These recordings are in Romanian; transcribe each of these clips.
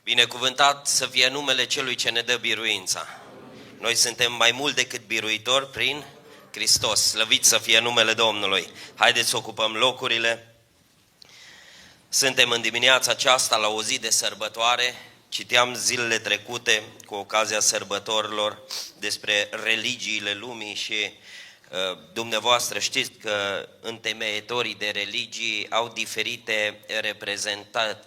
Binecuvântat să fie numele Celui ce ne dă biruința. Noi suntem mai mult decât biruitori prin Hristos. Slăvit să fie numele Domnului. Haideți să ocupăm locurile. Suntem în dimineața aceasta la o zi de sărbătoare. Citeam zilele trecute cu ocazia sărbătorilor despre religiile lumii și dumneavoastră știți că întemeietorii de religii au diferite reprezentate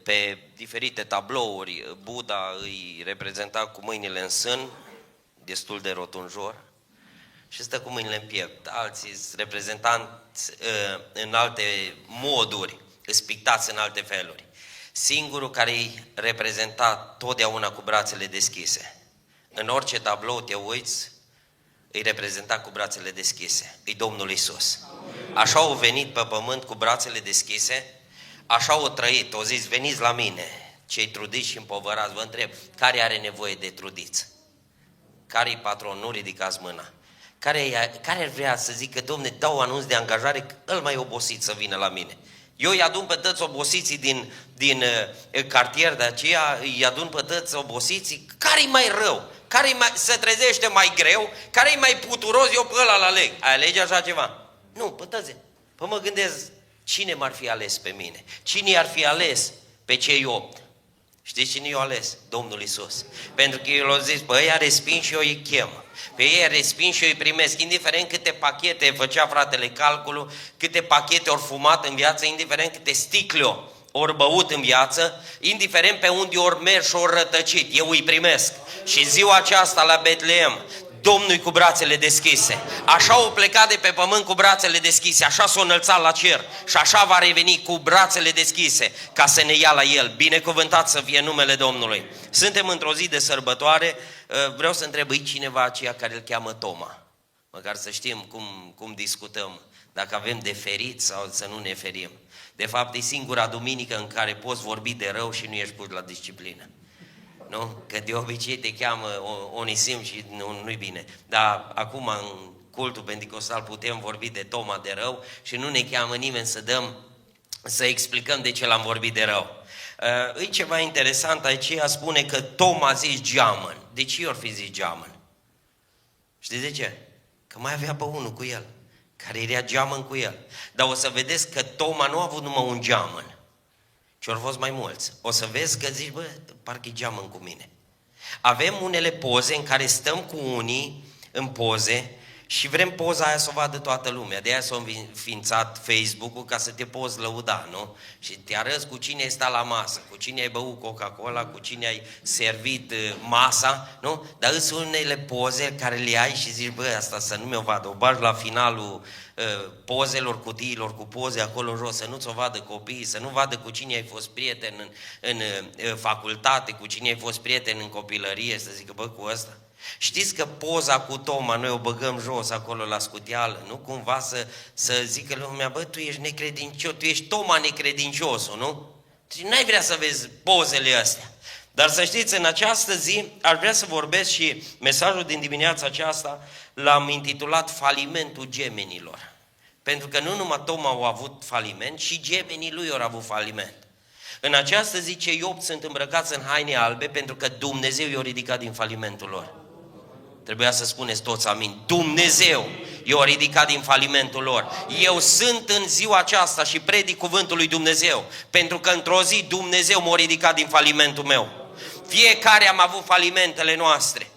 pe diferite tablouri. Buddha îi reprezenta cu mâinile în sân, destul de rotunjor, și stă cu mâinile în piept. Alții sunt reprezentanți în alte moduri, spictați în alte feluri. Singurul care îi reprezenta totdeauna cu brațele deschise. În orice tablou te uiți, îi reprezenta cu brațele deschise. E Domnul Iisus. Așa au venit pe pământ cu brațele deschise, așa au trăit. Au zis: veniți la mine, cei trudiți și împovărați. Vă întreb, care are nevoie de trudiți? Care-i patron? Nu ridicați mâna. Care vrea să zică: Dom'le, dau anunț de angajare, îl mai obosit să vină la mine? Eu îi adun pe toți obosiții din cartier, de aceea îi adun pe toți obosiții. Care-i mai rău? Care-i se trezește mai greu? Care-i mai puturos? Eu pe ăla l-aleg. Ai alege așa ceva? Nu, pătăze. Păi mă gândesc, cine m-ar fi ales pe mine? Cine i-ar fi ales pe cei 8? Știți cine i-a ales? Domnul Iisus. Pentru că El a zis: pe ăia resping și eu îi chem. Pe ei resping și eu îi primesc. Indiferent câte pachete făcea fratele calculul, câte pachete ori fumat în viață, indiferent câte sticle ori băut în viață, indiferent pe unde ori merg și ori rătăcit, eu îi primesc. Și ziua aceasta la Betleem, Domnul cu brațele deschise. Așa au plecat de pe pământ cu brațele deschise, așa s-a înălțat la cer și așa va reveni cu brațele deschise ca să ne ia la El. Binecuvântat să fie numele Domnului. Suntem într-o zi de sărbătoare. Vreau să întreb: e cineva aceea care îl cheamă Toma? Măcar să știm cum discutăm, dacă avem de ferit sau să nu ne ferim. De fapt, e singura duminică în care poți vorbi de rău și nu ești pus la disciplină. Nu? Că de obicei te cheamă Onisim și nu-i bine. Dar acum în cultul penticostal putem vorbi de Toma de rău și nu ne cheamă nimeni să explicăm de ce l-am vorbit de rău. E ceva interesant aici, ea spune că Toma a zis geamăn. De ce i-or fi zis geamăn? Știți de ce? Că mai avea pe unul cu el, care era geamăn cu el. Dar o să vedeți că Toma nu a avut numai un geamăn, ci au fost mai mulți. O să vezi că zici: bă, parcă-i geamăn cu mine. Avem unele poze în care stăm cu unii în poze și vrem poza aia să o vadă toată lumea. De aia s-a înființat Facebook-ul, ca să te poți lăuda, nu? Și te arăți cu cine ai stat la masă, cu cine ai băut Coca-Cola, cu cine ai servit masa, nu? Dar sunt unele poze care le ai și zici: bă, asta să nu mi-o vadă. O bagi la finalul pozelor, cutiilor cu poze acolo jos, să nu ți-o vadă copiii, să nu vadă cu cine ai fost prieten în facultate, cu cine ai fost prieten în copilărie, să zică: bă, cu ăsta. Știți că poza cu Toma noi o băgăm jos acolo la scuteală, nu? Cumva să zică lumea: bă, tu ești necredincios, tu ești Toma necredinciosul, nu? Și n-ai vrea să vezi pozele astea. Dar să știți, în această zi aș vrea să vorbesc și mesajul din dimineața aceasta l-am intitulat Falimentul gemenilor. Pentru că nu numai Toma au avut faliment, și gemenii lui au avut faliment. În această zi cei 8 sunt îmbrăcați în haine albe pentru că Dumnezeu i-a ridicat din falimentul lor. Trebuia să spuneți toți amin. Dumnezeu i-a ridicat din falimentul lor. Eu sunt în ziua aceasta și predic cuvântul lui Dumnezeu, pentru că într-o zi Dumnezeu m-a ridicat din falimentul meu. Fiecare am avut falimentele noastre.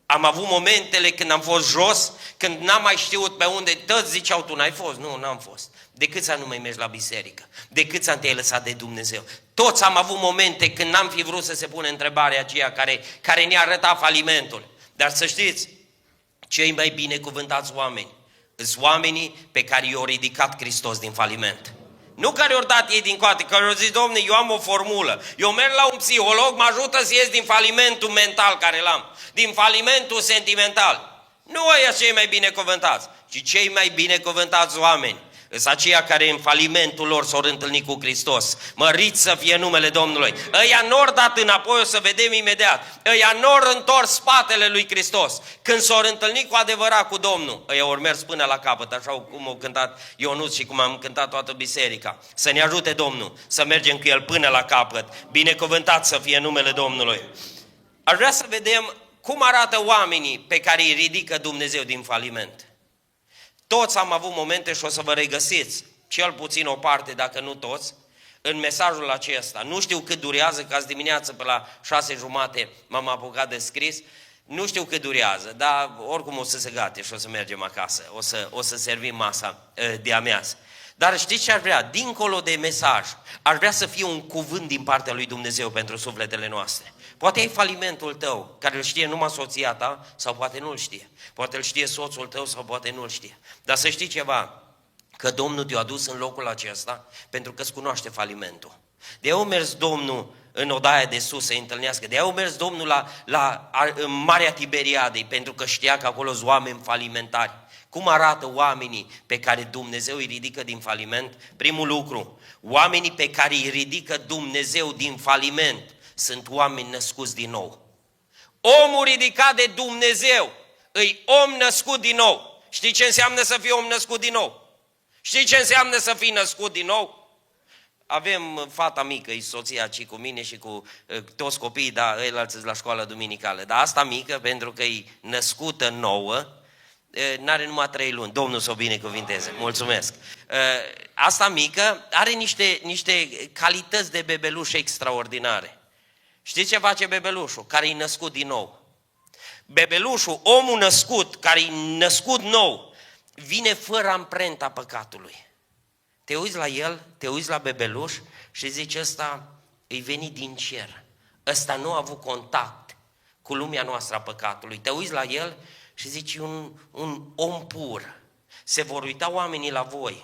Am avut momentele când am fost jos, când n-am mai știut pe unde. Toți ziceau: tu n-ai fost? Nu, n-am fost. De câți ani nu mai mergi la biserică? De câți ani te-ai lăsat de Dumnezeu? Toți am avut momente când n-am fi vrut să se pune întrebarea aceea care ne-a arătat falimentul. Dar să știți, cei mai binecuvântați oameni sunt oamenii pe care i-a ridicat Hristos din faliment. Nu care i-au dat ei din coate, care i-au zis: Domne, eu am o formulă, eu merg la un psiholog, mă ajută să ies din falimentul mental care l-am, din falimentul sentimental. Nu ăia cei mai binecuvântați, ci cei mai binecuvântați oameni Sunt aceia care în falimentul lor s-au întâlnit cu Hristos. Măriți să fie numele Domnului. Ăia n-or dat înapoi, o să vedem imediat. Ăia n-or întors spatele lui Hristos. Când s-au întâlnit cu adevărat cu Domnul, ăia au mers până la capăt, așa cum au cântat Ionuț și cum am cântat toată biserica. Să ne ajute Domnul să mergem cu El până la capăt. Binecuvântat să fie numele Domnului. Aș vrea să vedem cum arată oamenii pe care îi ridică Dumnezeu din faliment. Toți am avut momente și o să vă regăsiți, cel puțin o parte, dacă nu toți, în mesajul acesta. Nu știu cât durează, că azi dimineață pe la 6:30 m-am apucat de scris. Nu știu cât durează, dar oricum o să se gate și o să mergem acasă. O să servim masa de amiază. Dar știți ce aș vrea? Dincolo de mesaj, aș vrea să fie un cuvânt din partea lui Dumnezeu pentru sufletele noastre. Poate ai falimentul tău, care îl știe numai soția ta, sau poate nu îl știe. Poate îl știe soțul tău, sau poate nu îl știe. Dar să știi ceva, că Domnul te-a adus în locul acesta pentru că îți cunoaște falimentul. De aia a mers Domnul în odaia de sus să-i întâlnească. De aia a mers Domnul la Marea Tiberiadei, pentru că știa că acolo sunt oameni falimentari. Cum arată oamenii pe care Dumnezeu îi ridică din faliment? Primul lucru, oamenii pe care îi ridică Dumnezeu din faliment sunt oameni născuți din nou. Omul ridicat de Dumnezeu îi om născut din nou. Știi ce înseamnă să fii om născut din nou? Știi ce înseamnă să fii născut din nou? Avem fata mică, e soția aici cu mine și cu toți copiii, dar ăilalți sunt la școală duminicală. Dar asta mică, pentru că e născută nouă, n-are numai 3 luni. Domnul să o binecuvinteze. Mulțumesc. Asta mică are niște calități de bebeluș extraordinare. Știți ce face bebelușul? Care e născut din nou. Bebelușul, omul născut, care e născut nou, vine fără amprenta păcatului. Te uiți la el, te uiți la bebeluș și zici, ăsta îi venit din cer. Ăsta nu a avut contact cu lumea noastră a păcatului. Te uiți la el și zici, un om pur. Se vor uita oamenii la voi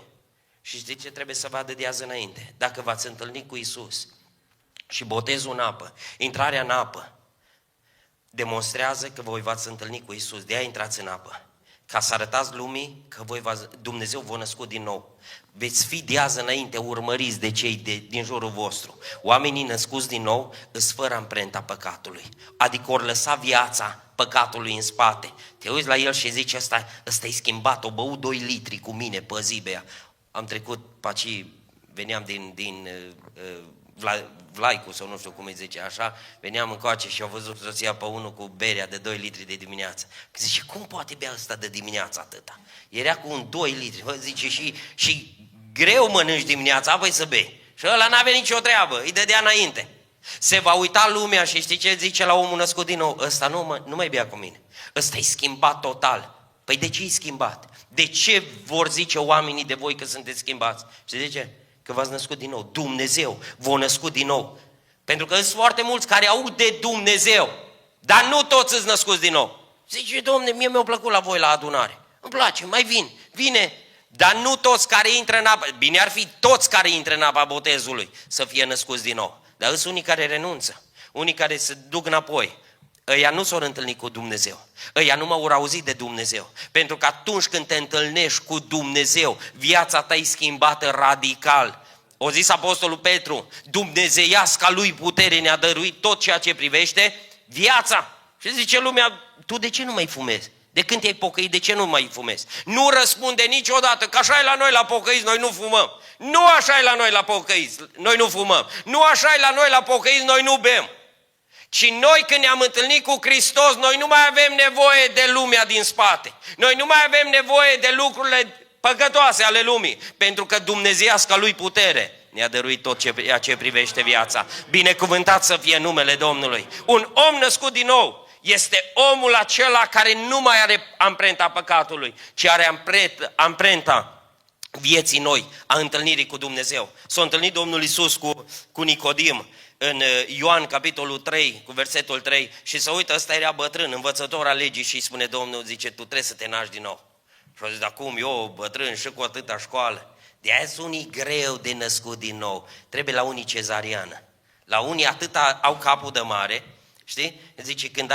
și știți ce trebuie să vadă de azi înainte? Dacă v-ați întâlnit cu Iisus și botezul în apă, intrarea în apă, demonstrează că voi v-ați întâlnit cu Iisus. De aia intrați în apă. Ca să arătați lumii că Dumnezeu v-a născut din nou. Veți fi de azi înainte urmăriți de cei din jurul vostru. Oamenii născuți din nou îs fără amprenta păcatului. Adică ori lăsa viața păcatului în spate. Te uiți la el și zici, ăsta e schimbat, o băut 2 litri cu mine pe zi bea. Am trecut pe aici, veneam din Vlaicu sau nu știu cum îi zice așa, veneam încoace și au văzut soția pe unul cu berea de 2 litri de dimineață. Zice, cum poate bea ăsta de dimineață atâta? Era cu un 2 litri, zice, și greu mănânci dimineața, apoi să bei. Și ăla n-avea nicio treabă, îi dădea înainte. Se va uita lumea și știi ce zice la omul născut din nou? Ăsta nu mai bea cu mine, ăsta e schimbat total. Păi de ce e schimbat? De ce vor zice oamenii de voi că sunteți schimbați? Și zice, că v-ați născut din nou. Dumnezeu v-a născut din nou. Pentru că sunt foarte mulți care aud de Dumnezeu, dar nu toți sunt născuți din nou. Zice, Domne, mie mi-a plăcut la voi la adunare. Îmi place, mai vine. Dar nu toți care intră în apa, bine ar fi toți care intră în apa botezului să fie născuți din nou. Dar sunt unii care renunță, unii care se duc înapoi. Ăia nu s-au întâlnit cu Dumnezeu. Ăia nu m-au auzit de Dumnezeu. Pentru că atunci când te întâlnești cu Dumnezeu, viața ta e schimbată radical. O zis Apostolul Petru, dumnezeiasca lui putere ne-a dăruit tot ceea ce privește viața. Și zice lumea, tu de ce nu mai fumezi? De când te-ai pocăit, de ce nu mai fumezi? Nu răspunde niciodată, că așa e la noi la pocăiți, noi nu fumăm. Nu așa e la noi la pocăiți, noi nu fumăm. Nu așa e la noi la pocăiți, noi nu bem. Și noi când ne-am întâlnit cu Hristos, noi nu mai avem nevoie de lumea din spate. Noi nu mai avem nevoie de lucrurile păcătoase ale lumii, pentru că dumnezeiasca lui putere ne-a dăruit tot ceea ce privește viața. Binecuvântat să fie numele Domnului. Un om născut din nou este omul acela care nu mai are amprenta păcatului, ci are amprenta vieții noi, a întâlnirii cu Dumnezeu. S-a întâlnit Domnul Iisus cu Nicodim în Ioan capitolul 3, cu versetul 3, și se uită, ăsta era bătrân, învățător al legii, și îi spune Domnul, zice, tu trebuie să te naști din nou. Și a zis, dar cum, eu bătrân și cu atâta școală? De aia sunt unii greu de născut din nou. Trebuie la unii cezariană. La unii atâta au capul de mare, Știi? Zice, când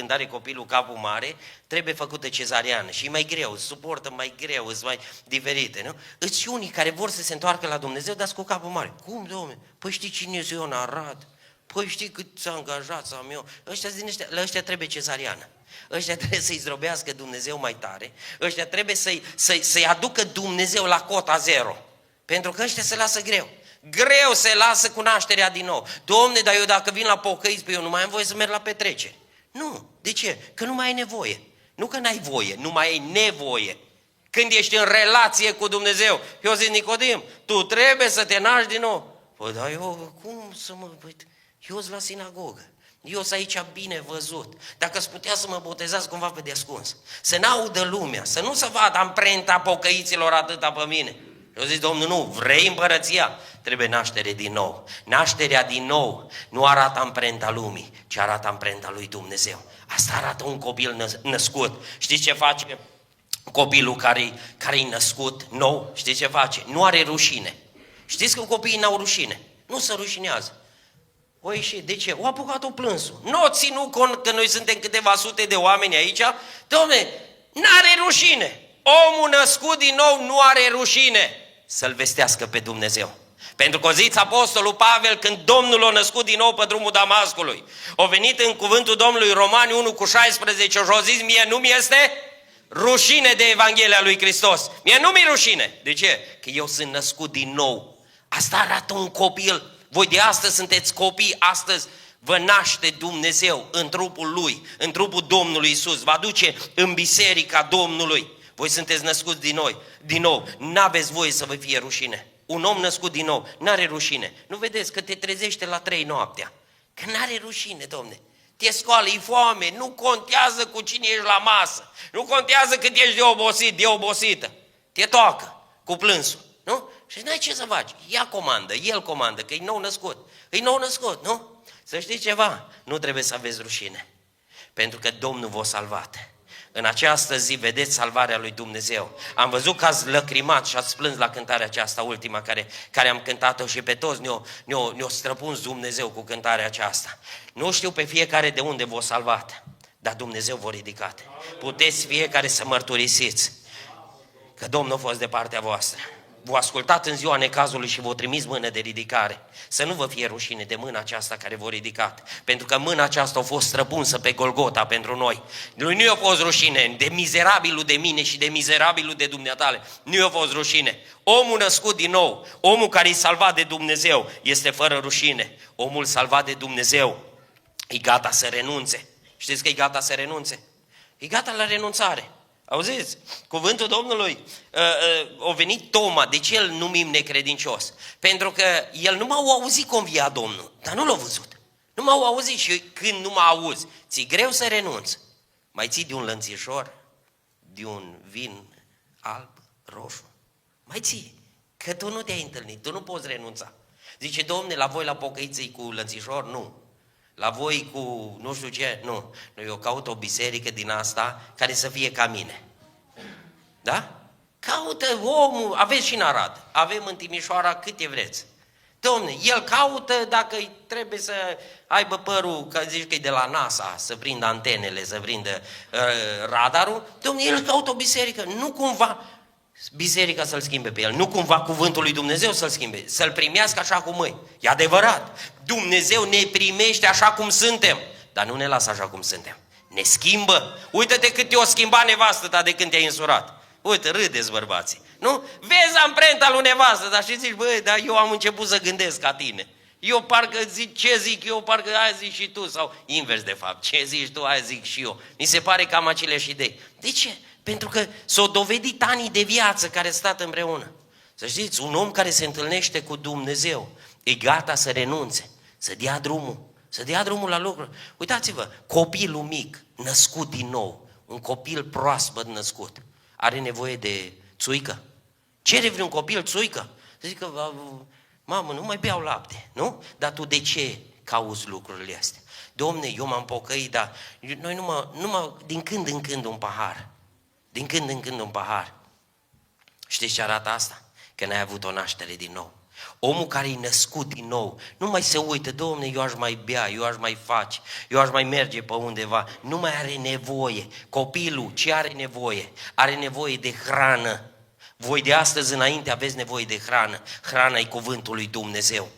are copilul capul mare, trebuie făcută cezariană și e mai greu, suportă mai greu, sunt mai diferite, nu? Îți și unii care vor să se întoarcă la Dumnezeu, dar cu capul mare. Cum, Dom'le? Păi știi cine e Ion Arad? Păi știi cât angajați am eu? La ăștia trebuie cezariană. Ăștia trebuie să-i zdrobească Dumnezeu mai tare. Ăștia trebuie să-i aducă Dumnezeu la cota zero. Pentru că ăștia se lasă greu. Greu se lasă cu nașterea din nou. Domne, dar eu dacă vin la pocăiți, eu nu mai am voie să merg la petreceri. Nu. De ce? Că nu mai ai nevoie. Nu că n-ai voie, nu mai ai nevoie. Când ești în relație cu Dumnezeu, eu zic, Nicodim, tu trebuie să te naști din nou. Păi, dar eu, cum să mă... Eu sunt la sinagogă. Eu sunt aici bine văzut. Dacă îți putea să mă botezați cumva pe deascuns, să n-audă lumea, să nu se vadă amprenta pocăiților atâta pe mine. Eu zic, Domnul, nu, vrei împărăția? Trebuie naștere din nou. Nașterea din nou nu arată amprenta lumii, ci arată amprenta lui Dumnezeu. Asta arată un copil născut. Știți ce face copilul care-i născut nou? Știți ce face? Nu are rușine. Știți că copiii n-au rușine. Nu se rușinează. O ieșit, de ce? O apucat-o plânsul. Nu ținu cont că noi suntem câteva sute de oameni aici. Dom'le, n-are rușine. Omul născut din nou nu are rușine să-L vestească pe Dumnezeu. Pentru că o zice apostolul Pavel, când Domnul l-a născut din nou pe drumul Damascului, a venit în cuvântul Domnului Romani 1:16 și a zis, mie nu-mi este rușine de Evanghelia lui Hristos. Mie nu mi-e rușine. De ce? Că eu sunt născut din nou. Asta arată un copil. Voi de astăzi sunteți copii, astăzi vă naște Dumnezeu în trupul Lui, în trupul Domnului Iisus, vă aduce în biserica Domnului. Voi sunteți născuți din nou, n-aveți voie să vă fie rușine. Un om născut din nou n-are rușine. Nu vedeți că te trezește la 3 noaptea? Că n-are rușine, Domne. Te scoală, e foame, nu contează cu cine ești la masă, nu contează cât ești de obosit, de obosită. Te toacă cu plânsul, nu? Și n-ai ce să faci. El comandă, că e nou născut. E nou născut, nu? Să știți ceva, nu trebuie să aveți rușine. Pentru că Domnul v-a salvat. În această zi vedeți salvarea lui Dumnezeu. Am văzut că ați lăcrimat și ați plâns la cântarea aceasta ultima care am cântat-o și pe toți ne-o străpuns Dumnezeu cu cântarea aceasta. Nu știu pe fiecare de unde v-a salvat, dar Dumnezeu v-a ridicat. Puteți fiecare să mărturisiți că Domnul a fost de partea voastră. V-a ascultat în ziua necazului și v-a trimis mână de ridicare. Să nu vă fie rușine de mâna aceasta care v-a ridicat, pentru că mâna aceasta a fost străpunsă pe Golgota pentru noi. Lui nu i-a fost rușine de mizerabilul de mine și de mizerabilul de dumneatale. Nu i-a fost rușine. Omul născut din nou, omul care e salvat de Dumnezeu, este fără rușine. Omul salvat de Dumnezeu e gata să renunțe. Știți că e gata să renunțe? E gata la renunțare. Auziți? Cuvântul Domnului a venit Toma. De ce îl numim necredincios? Pentru că el nu m-a auzit că învia Domnul, dar nu l-a văzut. Nu m-au auzit și când nu mă auzi, ți-e greu să renunți. Mai ții de un lănțișor, de un vin alb, roșu. Mai ții, că tu nu te-ai întâlnit, tu nu poți renunța. Zice, Domne, la voi la pocăiții cu lănțișor? Nu. La voi cu nu știu ce? Nu. Eu caut o biserică din asta care să fie ca mine. Da? Caută omul, aveți și în Arad, avem în Timișoara câte vreți. Dom'le, el caută dacă trebuie să aibă părul, că zici că e de la NASA, să prindă antenele, să prindă radarul. Dom'le, el caută o biserică, nu cumva biserica să-l schimbe pe el, nu cumva cuvântul lui Dumnezeu să-l schimbe, să-l primească așa cum e. E adevărat, Dumnezeu ne primește așa cum suntem, dar nu ne lasă așa cum suntem. Ne schimbă. Uită-te cât te-o schimba nevastă ta de când te-ai însurat. Uite, râdeți bărbații, nu? Vezi amprenta lui nevastă, dar și zici, băi, dar eu am început să gândesc ca tine. Eu parcă zic, ce zic eu, parcă aia zici și tu, sau invers de fapt, ce zici tu, aia zic și eu. Mi se pare cam aceleași idei. De ce? Pentru că s-au dovedit anii de viață care stat împreună. Să știți, un om care se întâlnește cu Dumnezeu e gata să renunțe, să dea drumul la lucruri. Uitați-vă, copilul mic, născut din nou, un copil proaspăt născut, are nevoie de țuică? Cere vreun copil țuică? Să zică, mamă, nu mai beau lapte, nu? Dar tu de ce cauți lucrurile astea? Domne, eu m-am pocăit, dar noi numai din când în când un pahar. Din când în când un pahar. Știți ce arată asta? Că n-ai avut o naștere din nou. Omul care e născut din nou nu mai se uită, Doamne, eu aș mai bea, eu aș mai face, eu aș mai merge pe undeva. Nu mai are nevoie. Copilul ce are nevoie? Are nevoie de hrană. Voi de astăzi înainte aveți nevoie de hrană. Hrana e cuvântul lui Dumnezeu.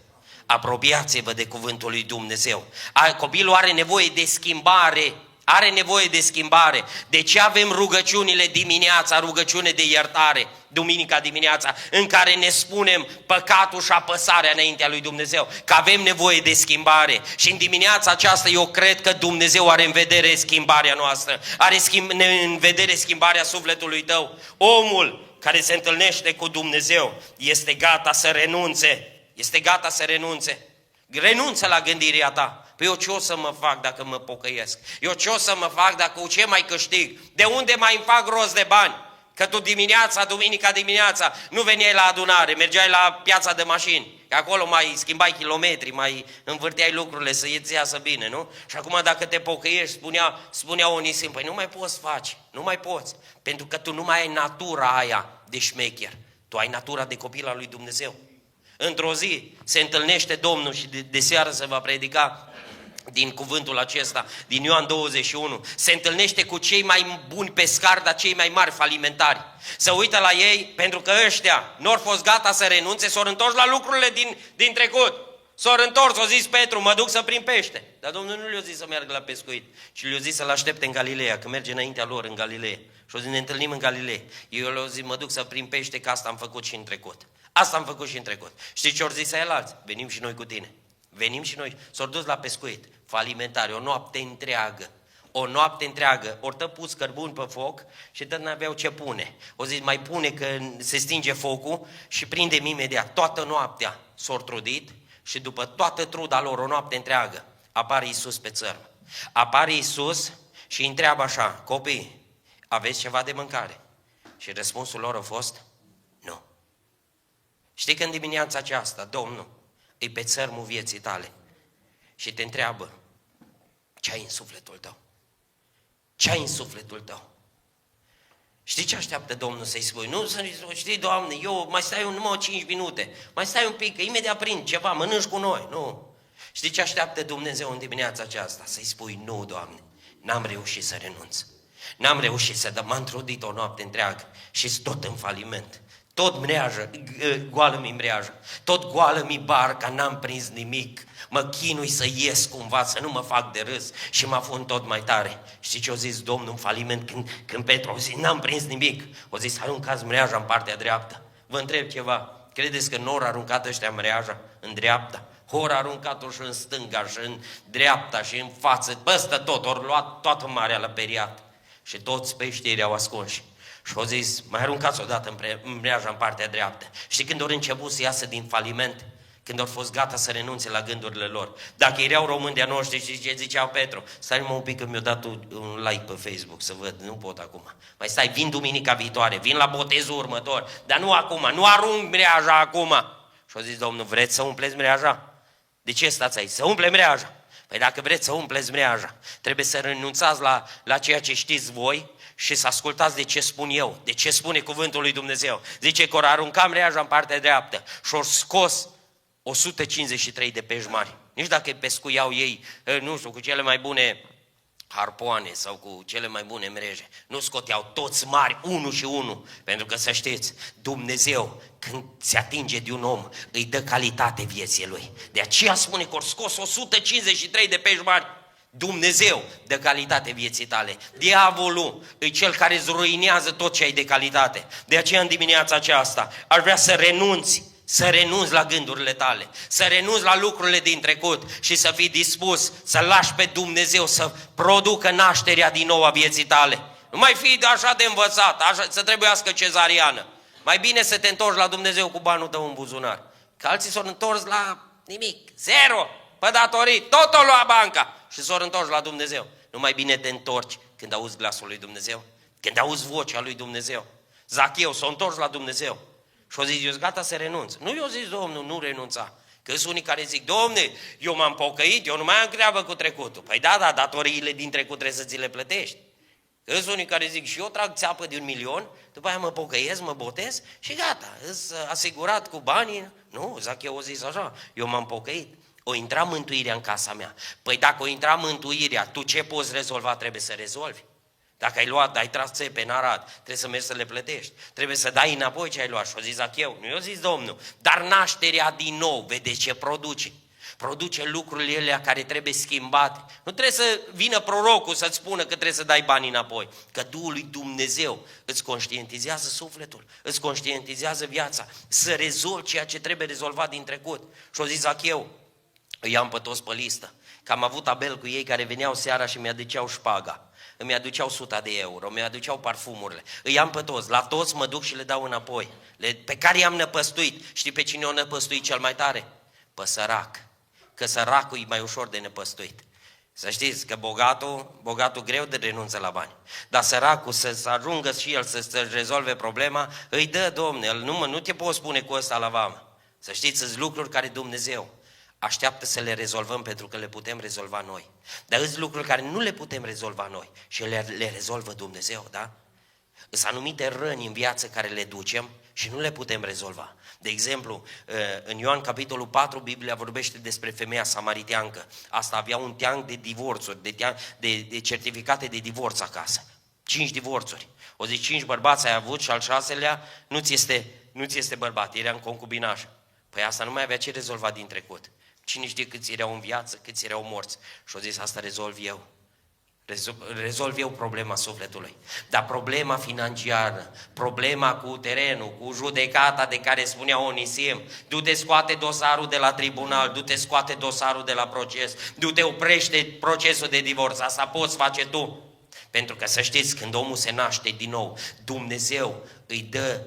Apropiați-vă de cuvântul lui Dumnezeu. Copilul are nevoie de schimbare. Are nevoie de schimbare. De ce avem rugăciunile dimineața, rugăciune de iertare, duminica dimineața, în care ne spunem păcatul și apăsarea înaintea lui Dumnezeu, că avem nevoie de schimbare. Și în dimineața aceasta eu cred că Dumnezeu are în vedere schimbarea noastră, are în vedere schimbarea sufletului tău. Omul care se întâlnește cu Dumnezeu este gata să renunțe, este gata să renunțe. Renunță la gândirea ta. Păi eu ce o să mă fac dacă mă pocăiesc? Eu ce o să mă fac dacă cu ce mai câștig? De unde mai îmi fac rost de bani? Că tu duminica dimineața, nu veneai la adunare, mergeai la piața de mașini, că acolo mai schimbai kilometri, mai învârteai lucrurile să îți iasă bine, nu? Și acum dacă te pocăiești, spunea Onisim, păi nu mai poți face, nu mai poți, pentru că tu nu mai ai natura aia de șmecher, tu ai natura de copil al lui Dumnezeu. Într-o zi se întâlnește Domnul și de seară se va predica din cuvântul acesta, din Ioan 21, se întâlnește cu cei mai buni pescari, dar cei mai mari falimentari. Se uită la ei pentru că ăștia n-au fost gata să renunțe, s-au întors la lucrurile din trecut. S-au întors, a zis Petru, mă duc să prind pește. Dar Domnul nu le-a zis să meargă la pescuit, ci le-a zis să-L aștepte în Galileea, că merge înaintea lor în Galileea. Și-a zis, ne întâlnim în Galileea. Eu le-a zis, mă duc să prind pește, că asta am făcut și în trecut. Asta am făcut și în trecut. Știi ce au zis ceilalți? Venim și noi cu tine. Venim și noi. S-au dus la pescuit, falimentari, o noapte întreagă, ori tă pus cărbuni pe foc și tot n-aveau ce pune. O zis, mai pune că se stinge focul și prindem imediat. Toată noaptea s-au trudit și după toată truda lor, o noapte întreagă, apare Iisus pe țărm. Apare Iisus și îi întreabă așa, copii, aveți ceva de mâncare? Și răspunsul lor a fost, nu. Știi că în dimineața aceasta, Domnul e pe țărmul vieții tale și te întreabă, ce ai în sufletul tău? Ce ai în sufletul tău? Știi ce așteaptă Domnul să-i spui? Nu să știi, Doamne, eu mai stai numai 5 minute, mai stai un pic, că imediat prind ceva, mănânci cu noi. Nu. Știi ce așteaptă Dumnezeu în dimineața aceasta? Să-i spui, nu, Doamne, n-am reușit să renunț. N-am reușit să dăm, m-am trudit o noapte întreagă și tot în faliment. Tot mreajă, goală mi mreajă, tot goală mi barca, n-am prins nimic, mă chinui să ies cumva, să nu mă fac de râs și mă afund tot mai tare. Știi ce a zis Domnul în faliment când Petru a zis, n-am prins nimic? A zis, aruncați mreaja în partea dreaptă. Vă întreb ceva, credeți că n-au aruncat ăștia mreaja în dreapta? Ori aruncat-o și în stânga și în dreapta și în față, păstă tot, ori luat toată marea la periat și toți peștii erau ascunși. Și au zis, mai aruncați odată în mreaja în partea dreaptă. Știi când au început să iasă din faliment? Când au fost gata să renunțe la gândurile lor. Dacă erau români de-a noștri, știi ce zicea Petru? Stai mă un pic că mi-a dat un like pe Facebook să văd, nu pot acum. Mai stai, vin duminica viitoare, vin la botezul următor, dar nu acum, nu arunc mreaja acum. Și au zis, Domnul, vreți să umpleți mreaja? De ce stați aici? Să umple mreaja. Păi dacă vreți să umpleți mreaja, trebuie să renunțați la ceea ce știți voi și să ascultați de ce spun eu, de ce spune cuvântul lui Dumnezeu. Zice că ori arunca mreaja în partea dreaptă și ori scos 153 de pești mari. Nici dacă pescuiau ei, nu știu, cu cele mai bune harpoane sau cu cele mai bune mreje, nu scoteau toți mari, unul și unul, pentru că să știți, Dumnezeu când se atinge de un om, îi dă calitate vieții lui. De aceea spune că ori scos 153 de pești mari. Dumnezeu dă calitate vieții tale. Diavolul e cel care îți ruinează tot ce ai de calitate. De aceea în dimineața aceasta aș vrea să renunți la gândurile tale, să renunți la lucrurile din trecut și să fii dispus să lași pe Dumnezeu să producă nașterea din nou a vieții tale. Nu mai fii așa de învățat, așa, să trebuiască cezariană. Mai bine să te întorci la Dumnezeu cu banul tău în buzunar. Că alții s-au întors la nimic, zero, pe datorii, tot o lua banca și s-au întors la Dumnezeu. Nu mai bine te întorci când auzi glasul lui Dumnezeu, când auzi vocea lui Dumnezeu. Zacheu s-a întors la Dumnezeu și a zis, eu sunt gata să renunț. Nu i-a zis Domnul, nu renunța. Că sunt unii care zic, Domne, eu m-am pocăit, eu nu mai am treabă cu trecutul. Păi da, datoriile din trecut trebuie să ți le plătești. Sunt unii care zic și eu trag țeapă de 1.000.000, după aia mă pocăiesc, mă botez și gata, îs asigurat cu banii. Nu, Zacheu a zis așa, eu m-am pocăit, o intra mântuirea în casa mea. Păi dacă o intra mântuirea, tu ce poți rezolva? Trebuie să rezolvi. Dacă ai tras țepe în Arad, trebuie să mergi să le plătești. Trebuie să dai înapoi ce ai luat. Și o zis Zacheu, nu i-o zis Domnul. Dar nașterea din nou, vedeți ce produce? Produce lucrurile alea care trebuie schimbate. Nu trebuie să vină prorocul să-ți spună că trebuie să dai bani înapoi. Că Duhul lui Dumnezeu îți conștientizează sufletul, îți conștientizează viața, să rezolvi ceea ce trebuie rezolvat din trecut. Și o zis Zacheu, îi am pe toți pe listă. Că am avut tabel cu ei care veneau seara și mi-aduceau șpaga. Îmi aduceau 100 de euro, mi aduceau parfumurile. Îi am pe toți, la toți mă duc și le dau înapoi. Pe care i-am năpăstuit. Știi pe cine o năpăstuit cel mai tare? Pe sărac. Că săracul e mai ușor de năpăstuit. Să știți că bogatul greu de renunță la bani. Dar săracul să ajungă și el să rezolve problema, îi dă, Domne, nu te poți spune cu ăsta la vamă. Să știți, sunt lucruri care Dumnezeu așteaptă să le rezolvăm pentru că le putem rezolva noi. Dar sunt lucruri care nu le putem rezolva noi și le rezolvă Dumnezeu, da? Sunt anumite răni în viață care le ducem și nu le putem rezolva. De exemplu, în Ioan capitolul 4, Biblia vorbește despre femeia samariteancă. Asta avea un teanc de divorțuri, de certificate de divorț acasă. 5 divorțuri. O zi 5 bărbați ai avut și al 6-lea nu ți este bărbat, era în concubinaj. Păi asta nu mai avea ce rezolva din trecut. Cine știe câți erau în viață, câți erau morți. Și-o zis, asta rezolv eu. Rezolv eu problema sufletului. Dar problema financiară, problema cu terenul, cu judecata de care spunea Onisim, du-te scoate dosarul de la tribunal, du-te scoate dosarul de la proces, du-te oprește procesul de divorț, asta poți face tu. Pentru că să știți, când omul se naște din nou, Dumnezeu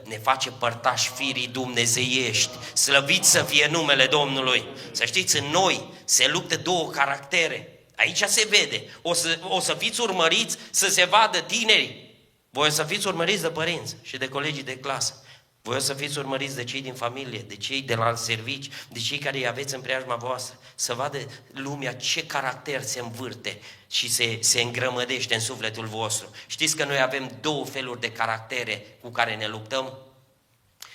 ne face părtași firii dumnezeiești, slăvit să fie numele Domnului. Să știți, în noi se luptă două caractere. Aici se vede, o să fiți urmăriți să se vadă tinerii. Voi o să fiți urmăriți de părinți și de colegii de clasă. Voi o să fiți urmăriți de cei din familie, de cei de la servici, de cei care îi aveți în preajma voastră. Să vadă lumea ce caracter se învârte și se îngrămădește în sufletul vostru. Știți că noi avem două feluri de caractere cu care ne luptăm?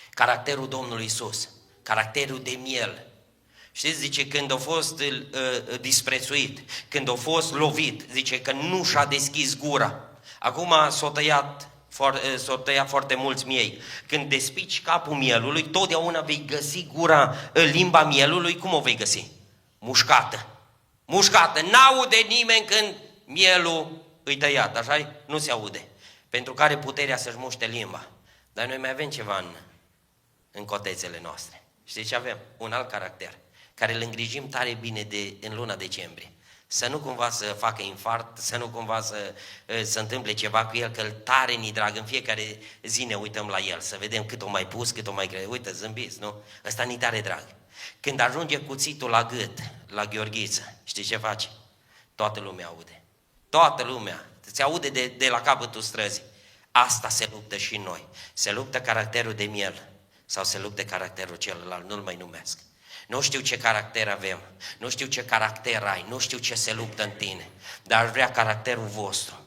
Caracterul Domnului Iisus, caracterul de miel. Știți, zice, când a fost disprețuit, când a fost lovit, zice că nu și-a deschis gura. Acum s-o tăiat foarte mulți miei. Când despici capul mielului, totdeauna vei găsi limba mielului, cum o vei găsi? Mușcată. Mușcată. N-aude nimeni când mielul îi tăiat, așa-i? Nu se aude. Pentru că are puterea să-și muște limba. Dar noi mai avem ceva în cotețele noastre. Știți ce avem? Un alt caracter, care îl îngrijim tare bine în luna decembrie. Să nu cumva să facă infart, să nu cumva să se întâmple ceva cu el, că îl tare ni drag. În fiecare zi ne uităm la el, să vedem cât o mai pus, cât o mai greu. Uite, zâmbiți, nu? Ăsta ni tare drag. Când ajunge cuțitul la gât, la Gheorghiță, știi ce face? Toată lumea aude. Toată lumea. Se aude de la capătul străzii. Asta se luptă și noi. Se luptă caracterul de miel sau se luptă caracterul celălalt, nu-l mai numesc. Nu știu ce caracter avem, nu știu ce caracter ai, nu știu ce se luptă în tine, dar aș vrea caracterul vostru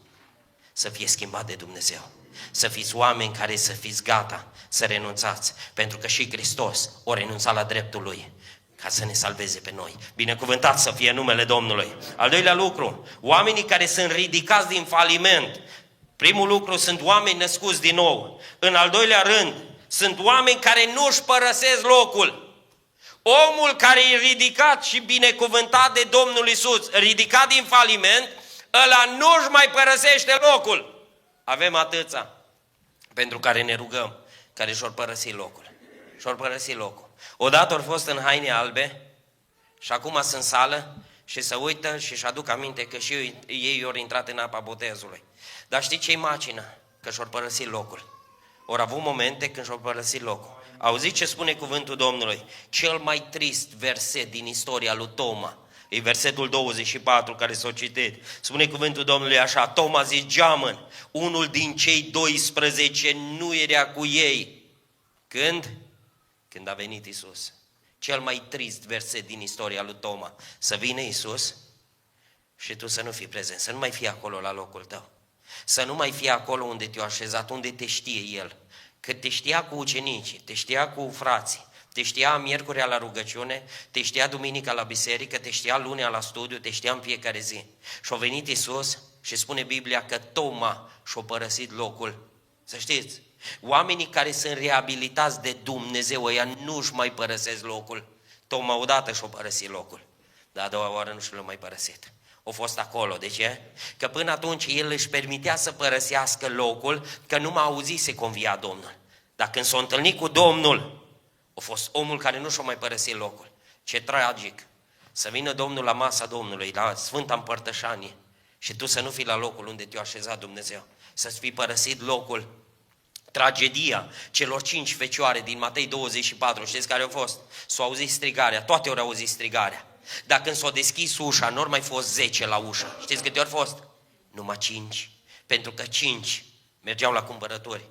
să fie schimbat de Dumnezeu. Să fiți oameni care să fiți gata să renunțați, pentru că și Hristos o renunțat la dreptul Lui ca să ne salveze pe noi. Binecuvântat să fie numele Domnului. Al doilea lucru, oamenii care sunt ridicați din faliment. Primul lucru, sunt oameni născuți din nou. În al doilea rând, sunt oameni care nu își părăsesc locul. Omul care e ridicat și binecuvântat de Domnul Iisus, ridicat din faliment, ăla nu-și mai părăsește locul. Avem atâția pentru care ne rugăm, care și-or părăsi locul. Și-or părăsi locul. Odată au fost în haine albe și acum sunt în sală și se uită și își aduc aminte că și ei au intrat în apa botezului. Dar știi ce-i macină? Că și-or părăsi locul. Ori avut momente când și-or părăsi locul. Auziți ce spune cuvântul Domnului? Cel mai trist verset din istoria lui Toma. E versetul 24 care s-a citit. Spune cuvântul Domnului așa: Toma zice, geamăn, unul din cei 12 nu era cu ei. Când? Când a venit Iisus. Cel mai trist verset din istoria lui Toma. Să vină Iisus și tu să nu fii prezent, să nu mai fii acolo la locul tău. Să nu mai fie acolo unde te-a așezat, unde te știe El. Că te știa cu ucenicii, te știa cu frații, te știa miercurea la rugăciune, te știa duminica la biserică, te știa lunea la studiu, te știa în fiecare zi. Și a venit Iisus și spune Biblia că Toma și-a părăsit locul. Să știți, oamenii care sunt reabilitați de Dumnezeu, ăia nu-și mai părăsesc locul. Toma odată și-a părăsit locul, dar a doua oară nu și l-a mai părăsit. A fost acolo. De ce? Că până atunci el își permitea să părăsească locul, că nu m-a auzise că învia Domnul. Dar când s-a întâlnit cu Domnul, a fost omul care nu și-a mai părăsit locul. Ce tragic! Să vină Domnul la masa Domnului, la Sfânta Împărtășanie, și tu să nu fii la locul unde te-a așezat Dumnezeu. Să-ți fi părăsit locul. Tragedia celor 5 fecioare din Matei 24, știți care au fost? S-au auzit strigarea, toate ori au auzit strigarea. Dar când s-a deschis ușa, nu ori mai fost 10 la ușă. Știți câte ori fost? Numai 5. Pentru că 5 mergeau la cumpărături.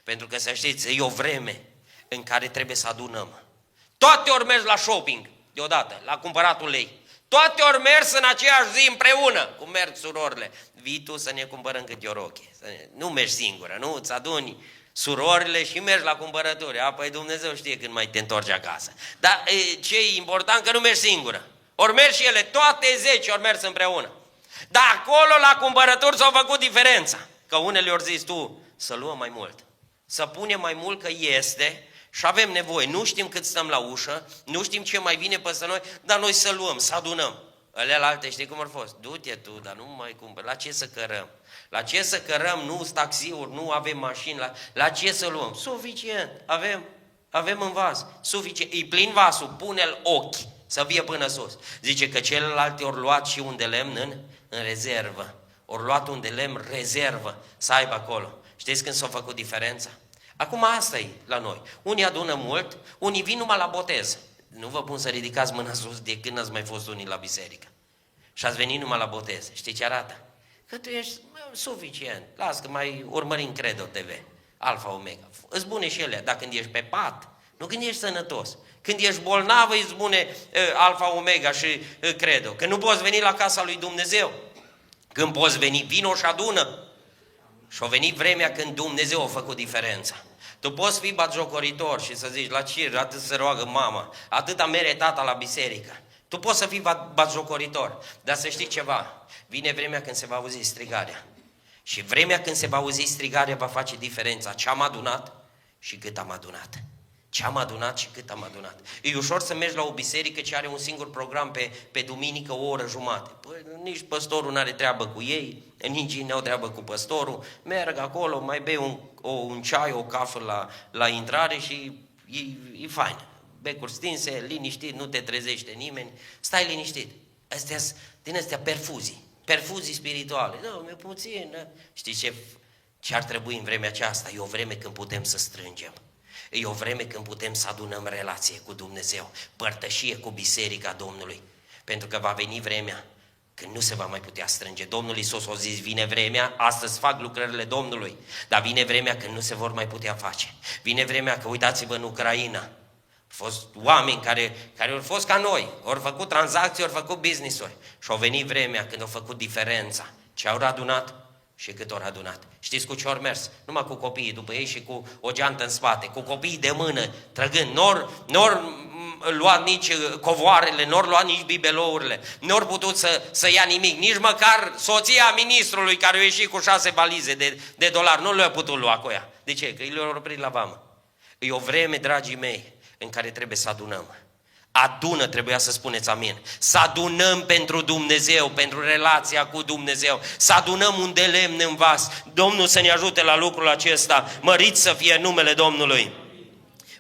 Pentru că, să știți, e o vreme în care trebuie să adunăm. Toate ori mergi la shopping deodată, la cumpăratul lei. Toate ori mers în aceeași zi împreună, cum merg surorile. Vii tu să ne cumpărăm câte o rochie. Nu mergi singură, nu? Îți aduni surorile și mergi la cumpărături. Apoi Dumnezeu știe când mai te întorci acasă. Dar ce e important? Că nu mergi singură. Ori mergi și ele, toate 10 ori mers împreună. Dar acolo la cumpărături s-au făcut diferența. Că unele ori zici tu, să luăm mai mult. Să punem mai mult că este și avem nevoie. Nu știm cât stăm la ușă, nu știm ce mai vine peste noi, dar noi să luăm, să adunăm. Alea la alte, știi cum ar fost? Du-te tu, dar nu mai cumpăr. La ce să cărăm? La ce să cărăm? Nu sunt taxiuri, nu avem mașini. La ce să luăm? Suficient. Avem în vas. Suficient. E plin vasul, pune-l ochi să fie până sus. Zice că celelalte ori luat și un de lemn în rezervă. Ori luat un de lemn rezervă să aibă acolo. Știți când s-a făcut diferența? Acum asta e la noi. Unii adună mult, unii vin numai la botez. Nu vă pun să ridicați mâna sus de când ați mai fost unii la biserică. Și ați venit numai la botez. Știi ce arată? Că tu ești suficient. Las că mai urmărim Credo TV. Alfa Omega. Îți bune și ele, dar când ești pe pat, nu când ești sănătos. Când ești bolnavă, îți bune Alfa Omega și Credo. Când nu poți veni la casa lui Dumnezeu. Când poți veni, vino și adună. Și a venit vremea când Dumnezeu a făcut diferența. Tu poți fi batjocoritor și să zici, la ce atât se roagă mama, atâta mere tata la biserică. Tu poți să fii batjocoritor, dar să știi ceva, vine vremea când se va auzi strigarea. Și vremea când se va auzi strigarea va face diferența. Ce am adunat și cât am adunat. Ce am adunat și cât am adunat. E ușor să mergi la o biserică ce are un singur program pe duminică, o oră jumate. Păi nici păstorul nu are treabă cu ei, nici ei nu au treabă cu păstorul. Merg acolo, mai bei un ceai, o cafă la intrare și e fain. Becuri stinse, liniștit, nu te trezește nimeni, stai liniștit. Din astea perfuzii spirituale. Da, mi-e puțin. Da. Știi ce ar trebui în vremea aceasta? E o vreme când putem să strângem. E o vreme când putem să adunăm relație cu Dumnezeu, părtășie cu Biserica Domnului. Pentru că va veni vremea când nu se va mai putea strânge. Domnul Iisus a zis, vine vremea, astăzi fac lucrările Domnului, dar vine vremea când nu se vor mai putea face. Vine vremea că, uitați-vă, în Ucraina, au fost oameni care au fost ca noi, au făcut tranzacții, au făcut business-uri și au venit vremea când au făcut diferența. Ce au adunat și cât ori adunat. Știți cu ce ori mers? Numai cu copiii după ei și cu o geantă în spate, cu copiii de mână, trăgând. N-or luat nici covoarele, n-or luat nici bibelourile, n-or putut să ia nimic, nici măcar soția ministrului care a ieșit cu 6 valize de dolari, nu le-a putut lua cu ea. De ce? Că le-au oprit la vamă. E o vreme, dragii mei, în care trebuie să adunăm. Adună, trebuia să spuneți amin. Să adunăm pentru Dumnezeu, pentru relația cu Dumnezeu. Să adunăm un de lemn în vas. Domnul să ne ajute la lucrul acesta. Mărit să fie numele Domnului.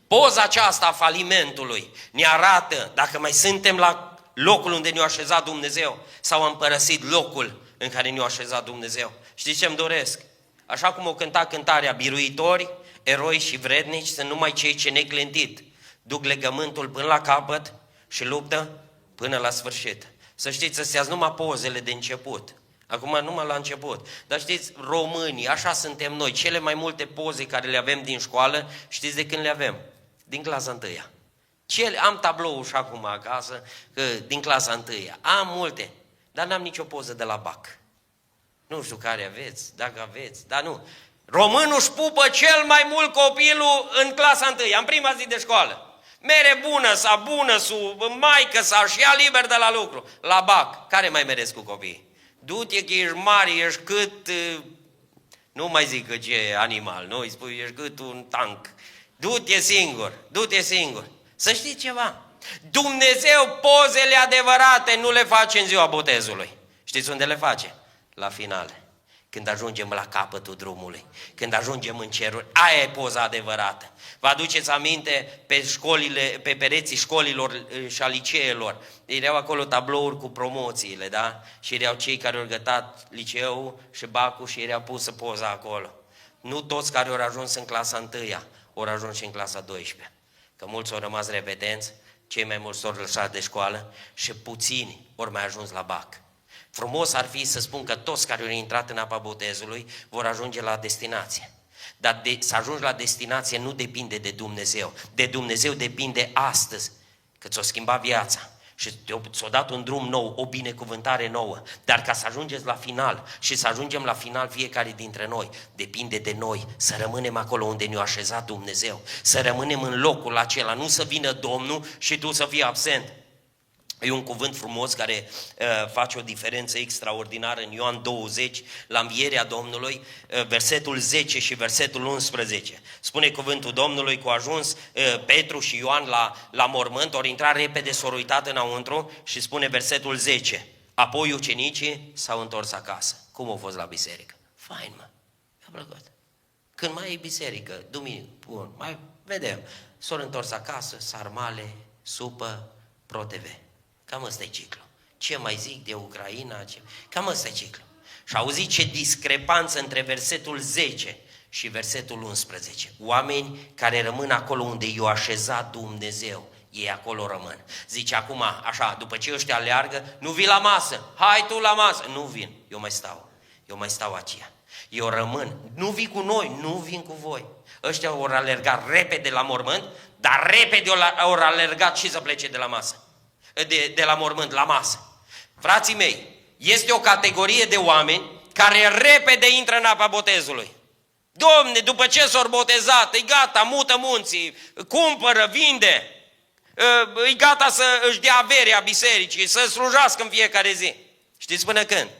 Poza aceasta a falimentului ne arată dacă mai suntem la locul unde ne-a așezat Dumnezeu sau am părăsit locul în care ne-a așezat Dumnezeu. Știți ce îmi doresc? Așa cum o cânta cântarea, biruitori, eroi și vrednici sunt numai cei ce neclintit duc legământul până la capăt și luptă până la sfârșit. Să știți, astea sunt numai pozele de început. Acum numai la început. Dar știți, românii, așa suntem noi. Cele mai multe poze care le avem din școală, știți de când le avem? Din clasa 1. Am tabloul și acum acasă, din clasa 1. Am multe, dar n-am nicio poză de la BAC. Nu știu care aveți, dacă aveți, dar nu. Românul își pupă cel mai mult copilul în clasa 1, în prima zi de școală. Mere bună, sa bună, maică sa și ia liber de la lucru. La BAC, care mai meresc cu copiii? Du-te că ești mare, ești cât, nu mai zic că ce animal, nu? Îi spui, ești cât un tank. Du-te singur, du-te singur. Să știți ceva, Dumnezeu pozele adevărate nu le face în ziua botezului. Știți unde le face? La finale. Când ajungem la capătul drumului, când ajungem în ceruri, aia e poza adevărată. Vă aduceți aminte pe pereții școlilor și a liceelor, erau acolo tablouri cu promoțiile, da? Și erau cei care au gătat liceul și bacul și erau pusă poza acolo. Nu toți care au ajuns în clasa 1 au ajuns și în clasa 12, că mulți au rămas repetenți, cei mai mulți s-au lăsat de școală și puțini au mai ajuns la bac. Frumos ar fi să spun că toți care au intrat în apa botezului vor ajunge la destinație. Dar să ajungi la destinație nu depinde de Dumnezeu. De Dumnezeu depinde astăzi că ți-o schimba viața și ți-o dat un drum nou, o binecuvântare nouă. Dar ca să ajungeți la final și să ajungem la final fiecare dintre noi, depinde de noi să rămânem acolo unde ne-a așezat Dumnezeu. Să rămânem în locul acela, nu să vină Domnul și tu să fii absent. E un cuvânt frumos care face o diferență extraordinară în Ioan 20, la învierea Domnului, versetul 10 și versetul 11. Spune cuvântul Domnului că au ajuns Petru și Ioan la mormânt, ori intra repede, s-au uitat înăuntru și spune versetul 10. Apoi ucenicii s-au întors acasă. Cum au fost la biserică? Fain, mă, mi-a plăcut. Când mai e biserică, duminică, bun, mai vedem. S-au întors acasă, sarmale, supă, ProTV. Cam ăsta e ciclu. Ce mai zic de Ucraina? Cam ăsta e ciclu. Și auziți ce discrepanță între versetul 10 și versetul 11. Oameni care rămân acolo unde i-a așezat Dumnezeu, ei acolo rămân. Zice acum, așa, după ce ăștia aleargă, nu vii la masă, hai tu la masă. Nu vin, eu mai stau aceea. Eu rămân, nu vii cu noi, nu vin cu voi. Ăștia au alergat repede la mormânt, dar repede au alergat și să plece de la masă. De la mormânt, la masă. Frații mei, este o categorie de oameni care repede intră în apa botezului. Domne, după ce s-au botezat, e gata, mută munții, cumpără, vinde, e gata să își dea averea bisericii, să slujească în fiecare zi. Știți până când?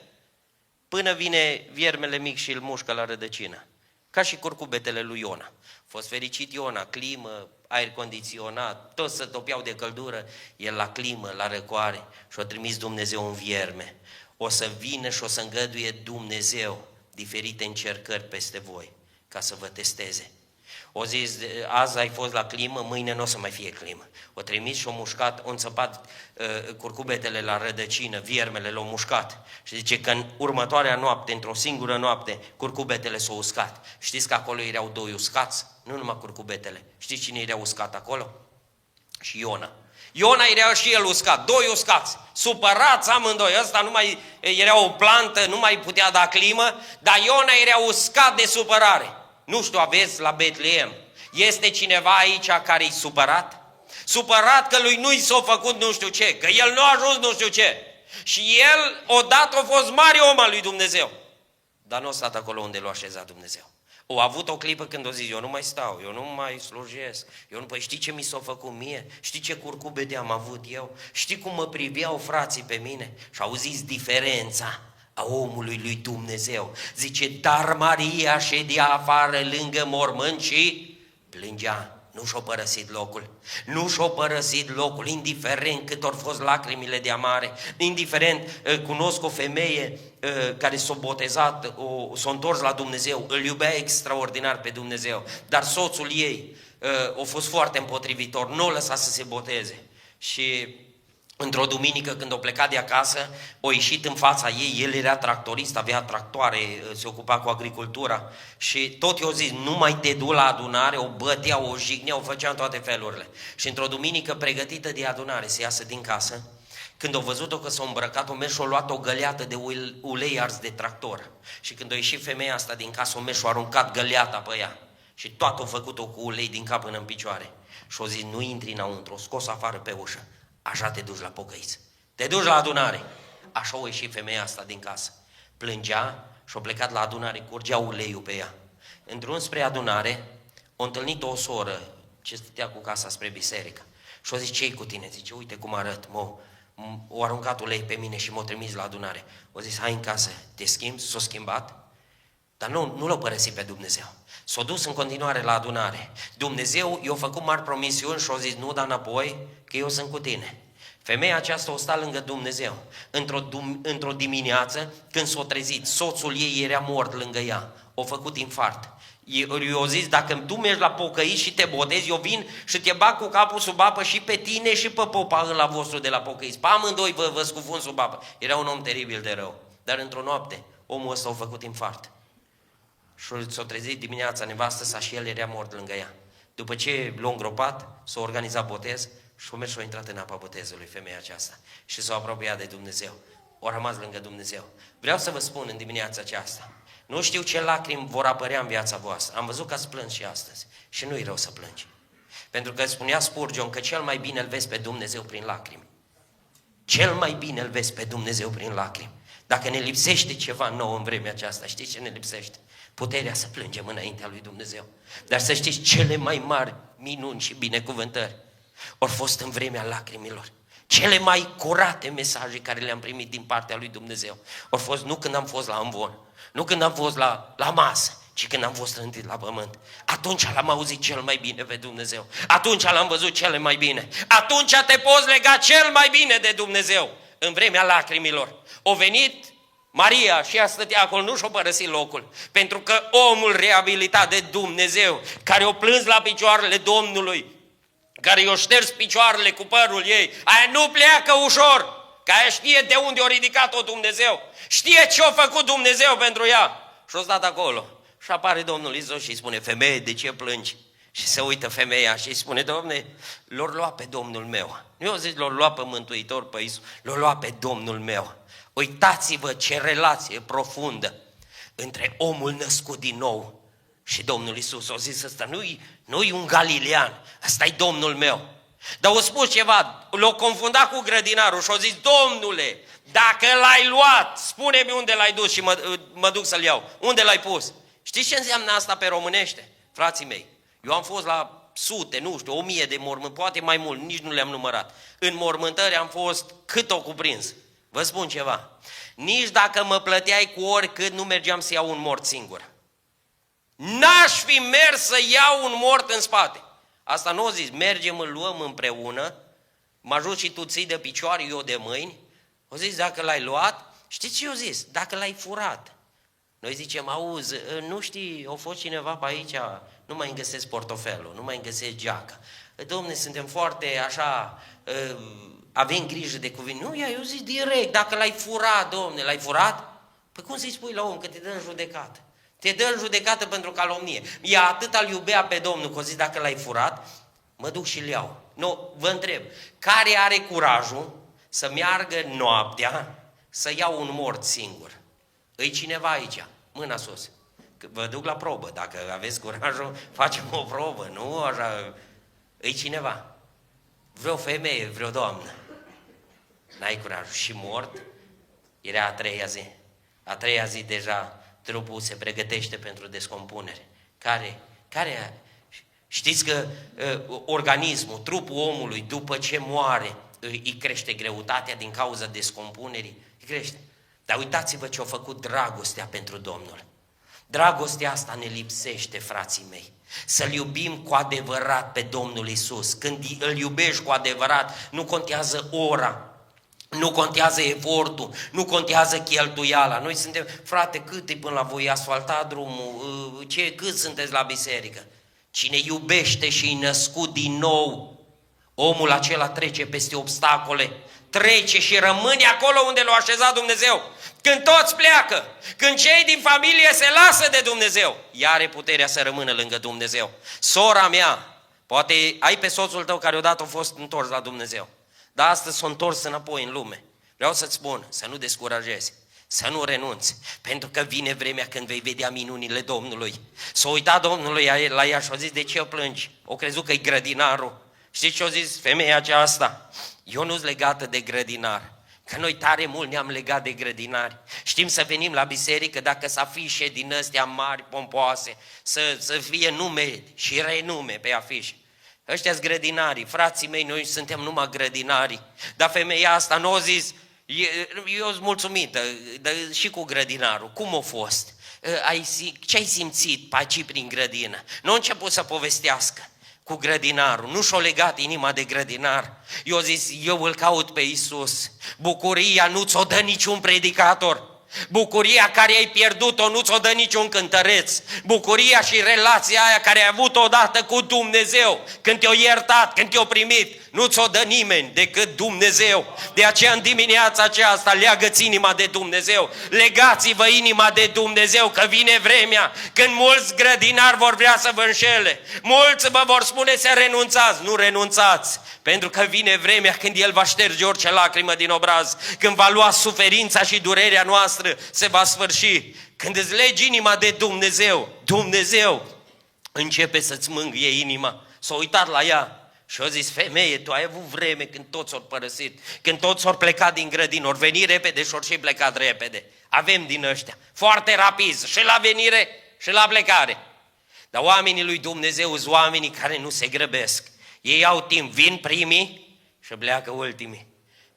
Până vine viermele mic și îl mușcă la rădăcină. Ca și curcubetele lui Iona. A fost fericit Iona, climă, aer condiționat, toți se topeau de căldură, el la climă, la răcoare și a trimis Dumnezeu un vierme. O să vină și o să îngăduie Dumnezeu diferite încercări peste voi ca să vă testeze. O zis, azi ai fost la climă, mâine nu o să mai fie climă. O trimis și o mușcat, o înțăpat curcubetele la rădăcină, viermele l-au mușcat. Și zice că în următoarea noapte, într-o singură noapte, curcubetele s-au uscat. Știți că acolo erau doi uscați? Nu numai curcubetele. Știți cine era uscat acolo? Și Iona. Iona era și el uscat, doi uscați, supărați amândoi. Ăsta nu mai era o plantă, nu mai putea da climă, dar Iona era uscat de supărare. Nu știu, aveți la Betleem, este cineva aici care e supărat? Supărat că lui nu i s-a făcut nu știu ce, că el nu a ajuns nu știu ce. Și el odată a fost mare om al lui Dumnezeu. Dar nu a stat acolo unde l-a așezat Dumnezeu. O avut o clipă când o zis, eu nu mai stau, eu nu mai slujesc, păi știi ce mi s-a făcut mie? Știi ce curcubete am avut eu? Știi cum mă priveau frații pe mine? Și auziți diferența a omului lui Dumnezeu. Zice, dar Maria ședea afară lângă mormânt și plângea. Nu și-a părăsit locul. Nu și-a părăsit locul, indiferent cât au fost lacrimile de amare, indiferent, cunosc o femeie care s-a botezat, s-a întors la Dumnezeu, îl iubea extraordinar pe Dumnezeu, dar soțul ei a fost foarte împotrivitor, nu o lăsa să se boteze. Și într-o duminică, când o plecat de acasă, o ieșit în fața ei, el era tractorist, avea tractoare, se ocupa cu agricultura și tot i-o zis, nu mai te du la adunare, o băteau, o jigneau, o făceau toate felurile. Și într-o duminică pregătită de adunare, se iasă din casă, când au văzut-o că s-a îmbrăcat, o mers și-a luat o găleată de ulei ars de tractor. Și când a ieșit femeia asta din casă, o mers și-a aruncat găleata pe ea. Și toată a făcut-o cu ulei din cap până în picioare. Și-a zis, nu intri înăuntru, o scos afară pe ușă. Așa te duci la pocăiți. Te duci la adunare. Așa a ieșit femeia asta din casă. Plângea, și-a plecat la adunare, curgea uleiul pe ea. În drum spre adunare, a întâlnit o soră ce stătea cu casa spre biserică. Și-a zis, ce-i cu tine? Zice, uite cum arăt, o aruncat ulei pe mine și m-a trimis la adunare. O zis, hai în casă, te schimbi, s-a schimbat, dar nu l-a părăsit pe Dumnezeu. S-a dus în continuare la adunare. Dumnezeu i-a făcut mari promisiuni și a zis, nu da înapoi, că eu sunt cu tine. Femeia aceasta o sta lângă Dumnezeu. Într-o dimineață, când s-a trezit, soțul ei era mort lângă ea. A făcut infart. Eu zis, dacă tu mergi la pocăit și te botezi, eu vin și te bag cu capul sub apă și pe tine și pe popa ăla vostru de la pocăiți. Pe amândoi vă scufund sub apă. Era un om teribil de rău. Dar într-o noapte, omul ăsta a făcut infart. Și s-a trezit dimineața, nevastă sa și el era mort lângă ea. După ce l-a îngropat, s-a organizat botez și a mers și a intrat în apa botezului femeia aceasta. Și s-a apropiat de Dumnezeu. A rămas lângă Dumnezeu. Vreau să vă spun în dimineața aceasta, nu știu ce lacrimi vor apărea în viața voastră. Am văzut că ați plâns și astăzi. Și nu-i rău să plângi. Pentru că spunea Spurgeon că cel mai bine îl vezi pe Dumnezeu prin lacrimi. Cel mai bine îl vezi pe Dumnezeu prin lacrimi. Dacă ne lipsește ceva nou în vremea aceasta, știți ce ne lipsește? Puterea să plângem înaintea lui Dumnezeu. Dar să știți, cele mai mari minuni și binecuvântări au fost în vremea lacrimilor. Cele mai curate mesaje care le-am primit din partea lui Dumnezeu au fost nu când am fost la amvon, nu când am fost la masă, ci când am fost trântit la pământ. Atunci l-am auzit cel mai bine pe Dumnezeu. Atunci l-am văzut cel mai bine. Atunci te poți lega cel mai bine de Dumnezeu. În vremea lacrimilor. O venit Maria și ea stătea acolo, nu și-o părăsit locul. Pentru că omul reabilitat de Dumnezeu, care o plâns la picioarele Domnului, care i-o șters picioarele cu părul ei, aia nu pleacă ușor. Că aia știe de unde a ridicat-o Dumnezeu. Știe ce a făcut Dumnezeu pentru ea. Și-o stat acolo. Și apare Domnul Iisus și îi spune, femeie, de ce plângi? Și se uită femeia și îi spune, Doamne, l-or lua pe Domnul meu. Nu eu zic, l-or lua pe Mântuitor, pe Iisus, l-or lua pe Domnul meu. Uitați-vă ce relație profundă între omul născut din nou și Domnul Iisus. O zis, ăsta nu-i un galilean, ăsta e Domnul meu. Dar o spus ceva, l-o confundat cu grădinarul și o zis, Domnule, dacă l-ai luat, spune-mi unde l-ai dus și mă duc să-l iau. Unde l-ai pus? Știți ce înseamnă asta pe românește? Frații mei, eu am fost la sute, nu știu, 1000 de mormântări, poate mai mult, nici nu le-am numărat. În mormântări am fost cât o cuprins. Vă spun ceva, nici dacă mă plăteai cu oricât, nu mergeam să iau un mort singur. N-aș fi mers să iau un mort în spate. Asta nu o zis, mergem, îl luăm împreună, mă ajut și tu ții de picioare, eu de mâini. O zis, dacă l-ai luat, știți ce eu zis? Dacă l-ai furat. Noi zicem, auzi, nu știi, a fost cineva pe aici, nu mai îmi găsesc portofelul, nu mai îmi găsesc geaca. Domne, suntem foarte așa, avem grijă de cuvinte. Nu, eu zic direct, dacă l-ai furat, domne, l-ai furat? Păi cum să-i spui la om că te dă în judecată? Te dă în judecată pentru calomnie. Ea atât îl iubea pe Domnul, că o zis, dacă l-ai furat, mă duc și-l iau. Nu, vă întreb, care are curajul să meargă noaptea să iau un mort singur? Îi cineva aici? Mâna sus. Vă duc la probă, dacă aveți curajul, facem o probă, nu așa. Îi cineva? Vreo femeie, vreo doamnă? N-ai curajul. Și mort? Era a treia zi. A treia zi deja trupul se pregătește pentru descompunere. Care? Știți că organismul, trupul omului, după ce moare, îi crește greutatea din cauza descompunerii? Îi crește. Dar uitați-vă ce a făcut dragostea pentru Domnul. Dragostea asta ne lipsește, frații mei. Să-L iubim cu adevărat pe Domnul Iisus. Când îl iubești cu adevărat, nu contează ora, nu contează efortul, nu contează cheltuiala. Noi suntem, frate, cât e până la voi asfalta drumul, cât sunteți la biserică? Cine iubește și e născut din nou, omul acela trece peste obstacole, trece și rămâne acolo unde l-a așezat Dumnezeu. Când toți pleacă, când cei din familie se lasă de Dumnezeu, ea are puterea să rămână lângă Dumnezeu. Sora mea, poate ai pe soțul tău care odată a fost întors la Dumnezeu, dar astăzi s-a întors înapoi în lume. Vreau să-ți spun, să nu descurajezi, să nu renunți, pentru că vine vremea când vei vedea minunile Domnului. S-a uitat Domnul la ea și a zis, de ce o plângi? O crezut că e grădinarul. Știți ce a zis femeia aceasta? Eu nu-s legată de grădinar. Că noi tare mult ne-am legat de grădinari. Știm să venim la biserică dacă să afișe din astea mari, pompoase, să fie nume și renume pe afișe. Ăștia-s grădinarii, frații mei, noi suntem numai grădinarii. Dar femeia asta nu a zis, eu sunt mulțumită, dar și cu grădinarul, cum a fost? Ce ai simțit pe aici prin grădină? Nu a început să povestească cu grădinarul, nu și-a legat inima de grădinar. Eu zis, eu îl caut pe Iisus. Bucuria nu ți-o dă niciun predicator. Bucuria care ai pierdut-o nu ți-o dă niciun cântăreț. Bucuria și relația aia care ai avut odată cu Dumnezeu, când te-o iertat, când te-o primit, nu ți-o dă nimeni decât Dumnezeu. De aceea în dimineața aceasta leagă-ți inima de Dumnezeu. Legați-vă inima de Dumnezeu, că vine vremea când mulți grădinari vor vrea să vă înșele. Mulți vă vor spune să renunțați. Nu renunțați, pentru că vine vremea când El va șterge orice lacrimă din obraz, când va lua suferința și durerea noastră, se va sfârși. Când îți legi inima de Dumnezeu, Dumnezeu începe să-ți mângâie inima. S-a uitat la ea și a zis, femeie, tu ai avut vreme când toți s-au părăsit, când toți s-au plecat din grădină, ori veni repede și ori și plecat repede. Avem din ăștia, foarte rapid, și la venire și la plecare. Dar oamenii lui Dumnezeu sunt oamenii care nu se grăbesc. Ei au timp, vin primii și pleacă ultimii.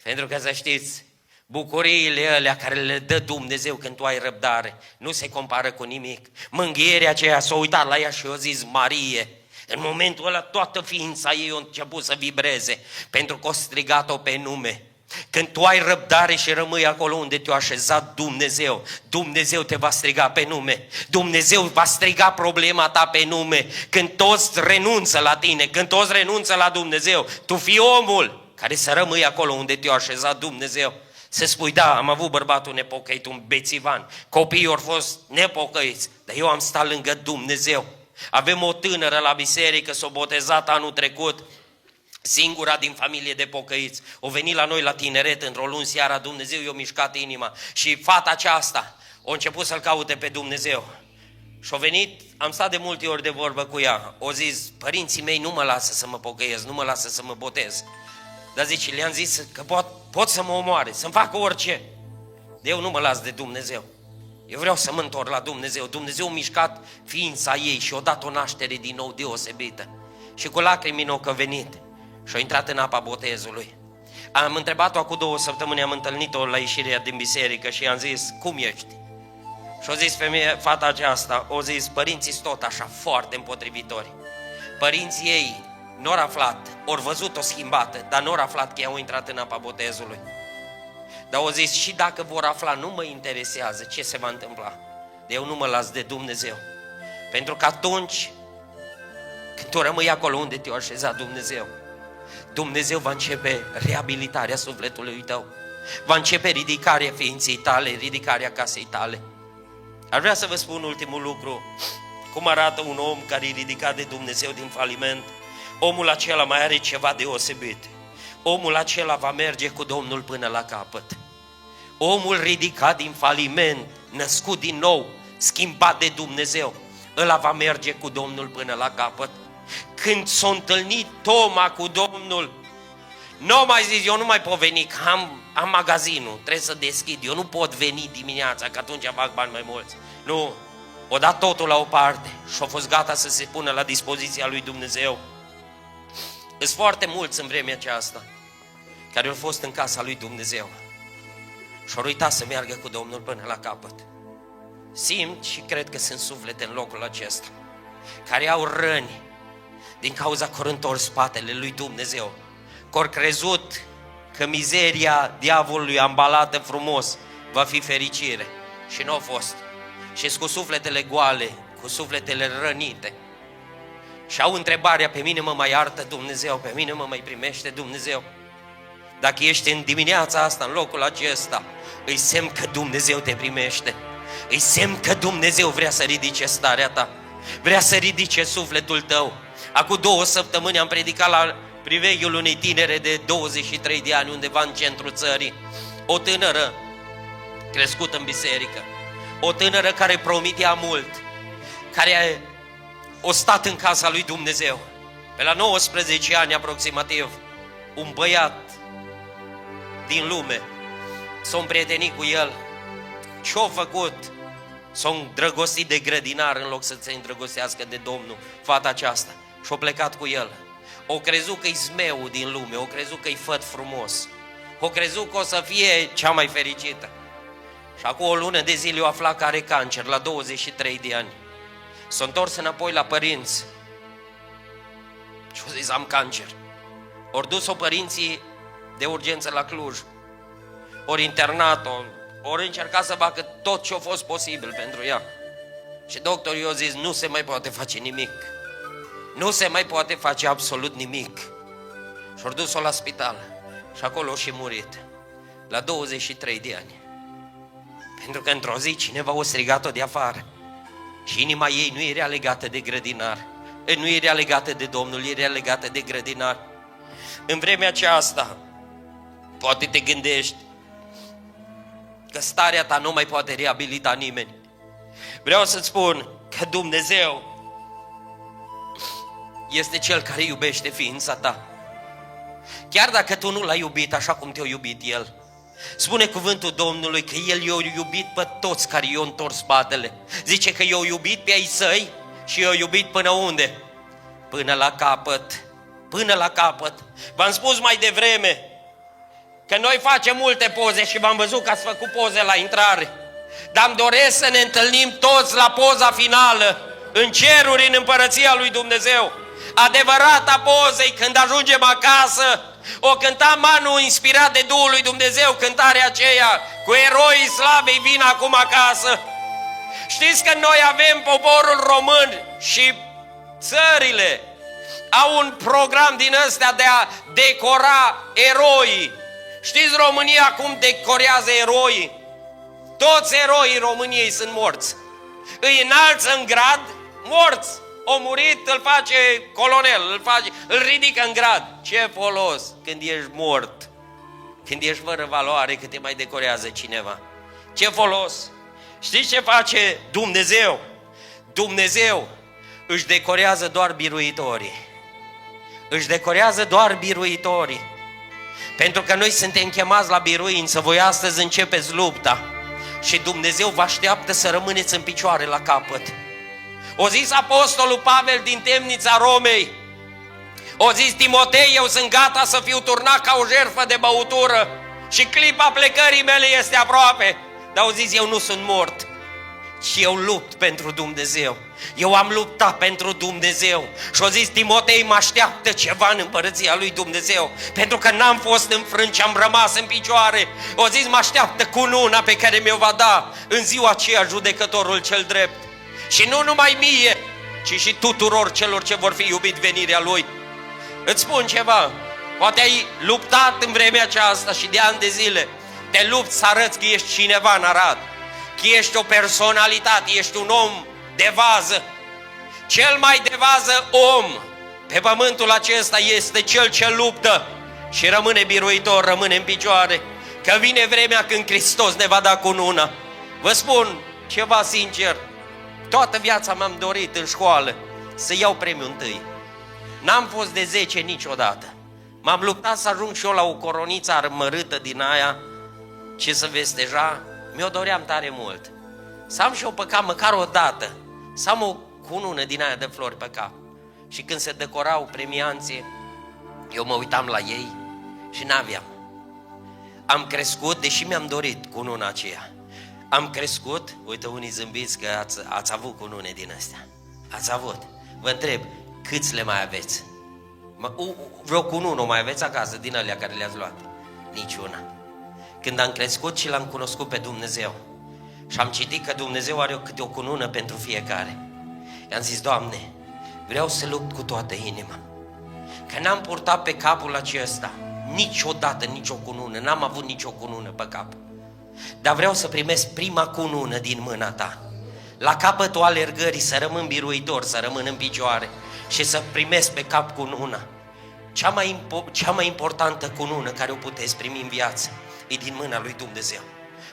Pentru că să știți, bucuriile alea care le dă Dumnezeu când tu ai răbdare nu se compară cu nimic. Mângâierea aceea s-a uitat la ea și a zis, Marie. În momentul ăla toată ființa ei a început să vibreze, pentru că a strigat-o pe nume. Când tu ai răbdare și rămâi acolo unde te-a așezat Dumnezeu, Dumnezeu te va striga pe nume. Dumnezeu va striga problema ta pe nume. Când toți renunță la tine, când toți renunță la Dumnezeu, tu fii omul care să rămâi acolo unde te-a așezat Dumnezeu. Să spui, da, am avut bărbatul nepocăit, un bețivan, copiii au fost nepocăiți, dar eu am stat lângă Dumnezeu. Avem o tânără la biserică, s-a botezat anul trecut, singura din familie de pocăiți. O venit la noi la tineret într-o luni seara, Dumnezeu i-a mișcat inima și fata aceasta a început să-L caute pe Dumnezeu. Și-a venit, am stat de multe ori de vorbă cu ea, o zis, părinții mei nu mă lasă să mă pocăiesc, nu mă lasă să mă botez. Dar zice, le-am zis că pot să mă omoare, să-mi facă orice. Eu nu mă las de Dumnezeu. Eu vreau să mă întorc la Dumnezeu. Dumnezeu a mișcat ființa ei și a dat o naștere din nou deosebită. Și cu lacrimi n-o că venit și a intrat în apa botezului. Am întrebat-o acum 2 săptămâni, am întâlnit-o la ieșirea din biserică și i-am zis, cum ești? Și a zis fata aceasta, a zis, părinții sunt tot așa, foarte împotrivitori. Părinții ei n-au aflat, ori văzut-o schimbată, dar n-au aflat că i-au intrat în apa botezului. Dar au zis, și dacă vor afla, nu mă interesează ce se va întâmpla. Eu nu mă las de Dumnezeu. Pentru că atunci, când tu rămâi acolo unde te-a așezat Dumnezeu, Dumnezeu va începe reabilitarea sufletului tău. Va începe ridicarea ființei tale, ridicarea casei tale. Ar vrea să vă spun ultimul lucru, cum arată un om care e ridicat de Dumnezeu din faliment. Omul acela mai are ceva deosebit. Omul acela va merge cu Domnul până la capăt. Omul ridicat din faliment, născut din nou, schimbat de Dumnezeu, ăla va merge cu Domnul până la capăt. Când s-a întâlnit Toma cu Domnul, nu mai zis, eu nu mai pot veni, că am magazinul, trebuie să deschid, eu nu pot veni dimineața, că atunci fac bani mai mulți. Nu, o dat totul la o parte și a fost gata să se pună la dispoziția lui Dumnezeu. Sunt foarte mulți în vremea aceasta care au fost în casa lui Dumnezeu și au uitat să meargă cu Domnul până la capăt. Simt și cred că sunt suflete în locul acesta care au răni din cauza că au întors spatele lui Dumnezeu, că au crezut că mizeria diavolului ambalată frumos va fi fericire și nu a fost. Și cu sufletele goale, cu sufletele rănite. Și au întrebarea, pe mine mă mai iartă Dumnezeu, pe mine mă mai primește Dumnezeu. Dacă ești în dimineața asta, în locul acesta, îi semn că Dumnezeu te primește. Îi semn că Dumnezeu vrea să ridice starea ta, vrea să ridice sufletul tău. Acum 2 săptămâni am predicat la priveghiul unei tinere de 23 de ani, undeva în centrul țării. O tânără crescută în biserică, o tânără care promitea mult, care a stat în casa lui Dumnezeu. Pe la 19 ani aproximativ, un băiat din lume s-a împrietenit cu el. Ce-a făcut? S-a îndrăgostit de grădinar în loc să se îndrăgostească de Domnul, fata aceasta. Și-a plecat cu el. O crezut că-i zmeul din lume, o crezut că-i făt frumos, o crezut că o să fie cea mai fericită. Și acum o lună de zile o aflat că are cancer la 23 de ani. S-a întors înapoi la părinți și a zis: am cancer. Ori dus-o părinții de urgență la Cluj, ori internat-o, ori încercat să facă tot ce a fost posibil pentru ea. Și doctorii i-au zis: nu se mai poate face nimic. Nu se mai poate face absolut nimic. Și-au dus-o la spital și acolo a și murit la 23 de ani. Pentru că într-o zi cineva o strigat-o de afară și inima ei nu era legată de grădinar, nu era legată de Domnul, era legată de grădinar. În vremea aceasta poate te gândești că starea ta nu mai poate reabilita nimeni. Vreau să-ți spun că Dumnezeu este Cel care iubește ființa ta. Chiar dacă tu nu l-ai iubit așa cum te-a iubit El. Spune cuvântul Domnului că El i-a iubit pe toți care i-au întors spatele. Zice că i-a iubit pe ai săi și i-a iubit până unde? Până la capăt. Până la capăt. V-am spus mai devreme că noi facem multe poze și v-am văzut că ați făcut poze la intrare. Dar îmi doresc să ne întâlnim toți la poza finală, în ceruri, în împărăția lui Dumnezeu. Adevărata pozei, când ajungem acasă, o cânta Manu inspirat de Duhul lui Dumnezeu, cântarea aceea: cu eroii slavei vin acum acasă. Știți că noi avem, poporul român și țările au un program din ăsta de a decora eroii. Știți România cum decorează eroii? Toți eroii României sunt morți. Îi înalță în grad, morți. O murit, îl face colonel, îl ridică în grad. Ce folos când ești mort, când ești fără valoare, că te mai decorează cineva? Ce folos? Știți ce face Dumnezeu? Dumnezeu își decorează doar biruitorii. Își decorează doar biruitorii. Pentru că noi suntem chemați la biruință. Voi astăzi începeți lupta și Dumnezeu vă așteaptă să rămâneți în picioare la capăt. O zis apostolul Pavel din temnița Romei, o zis: Timotei, eu sunt gata să fiu turnat ca o jertfă de băutură și clipa plecării mele este aproape. Dar o zis: eu nu sunt mort, ci eu lupt pentru Dumnezeu. Eu am luptat pentru Dumnezeu. Și o zis: Timotei, mă așteaptă ceva în împărăția lui Dumnezeu, pentru că n-am fost înfrânt și am rămas în picioare. O zis: mă așteaptă cununa pe care mi-o va da în ziua aceea judecătorul cel drept. Și nu numai mie, ci și tuturor celor ce vor fi iubit venirea Lui. Îți spun ceva, poate ai luptat în vremea aceasta și de ani de zile te lupți să arăți că ești cineva în Arad, că ești o personalitate, ești un om de vază. Cel mai de vază om pe pământul acesta este cel ce luptă și rămâne biruitor, rămâne în picioare, că vine vremea când Hristos ne va da cununa. Vă spun ceva sincer, toată viața m-am dorit în școală să iau premiul întâi. N-am fost de 10 niciodată. M-am luptat să ajung și eu la o coroniță armărâtă din aia, ce să vezi deja, mi-o doream tare mult. Să am și eu pe cap măcar o dată, să am o cunună din aia de flori pe cap. Și când se decorau premianții, eu mă uitam la ei și n-aveam. Am crescut, deși mi-am dorit cununa aceea. Am crescut, uite unii zâmbiți că ați avut cunune din astea. Ați avut. Vă întreb, câți le mai aveți? Vreo cunună mai aveți acasă din alea care le-ați luat? Niciuna. Când am crescut și l-am cunoscut pe Dumnezeu și am citit că Dumnezeu are câte o cunună pentru fiecare, i-am zis: Doamne, vreau să lupt cu toată inima. Că n-am purtat pe capul acesta niciodată nicio cunună, n-am avut nicio cunună pe cap. Dar vreau să primesc prima cunună din mâna Ta. La capătul alergării să rămân biruitor, să rămân în picioare și să primesc pe cap cununa. Cea mai importantă cunună care o puteți primi în viață e din mâna lui Dumnezeu.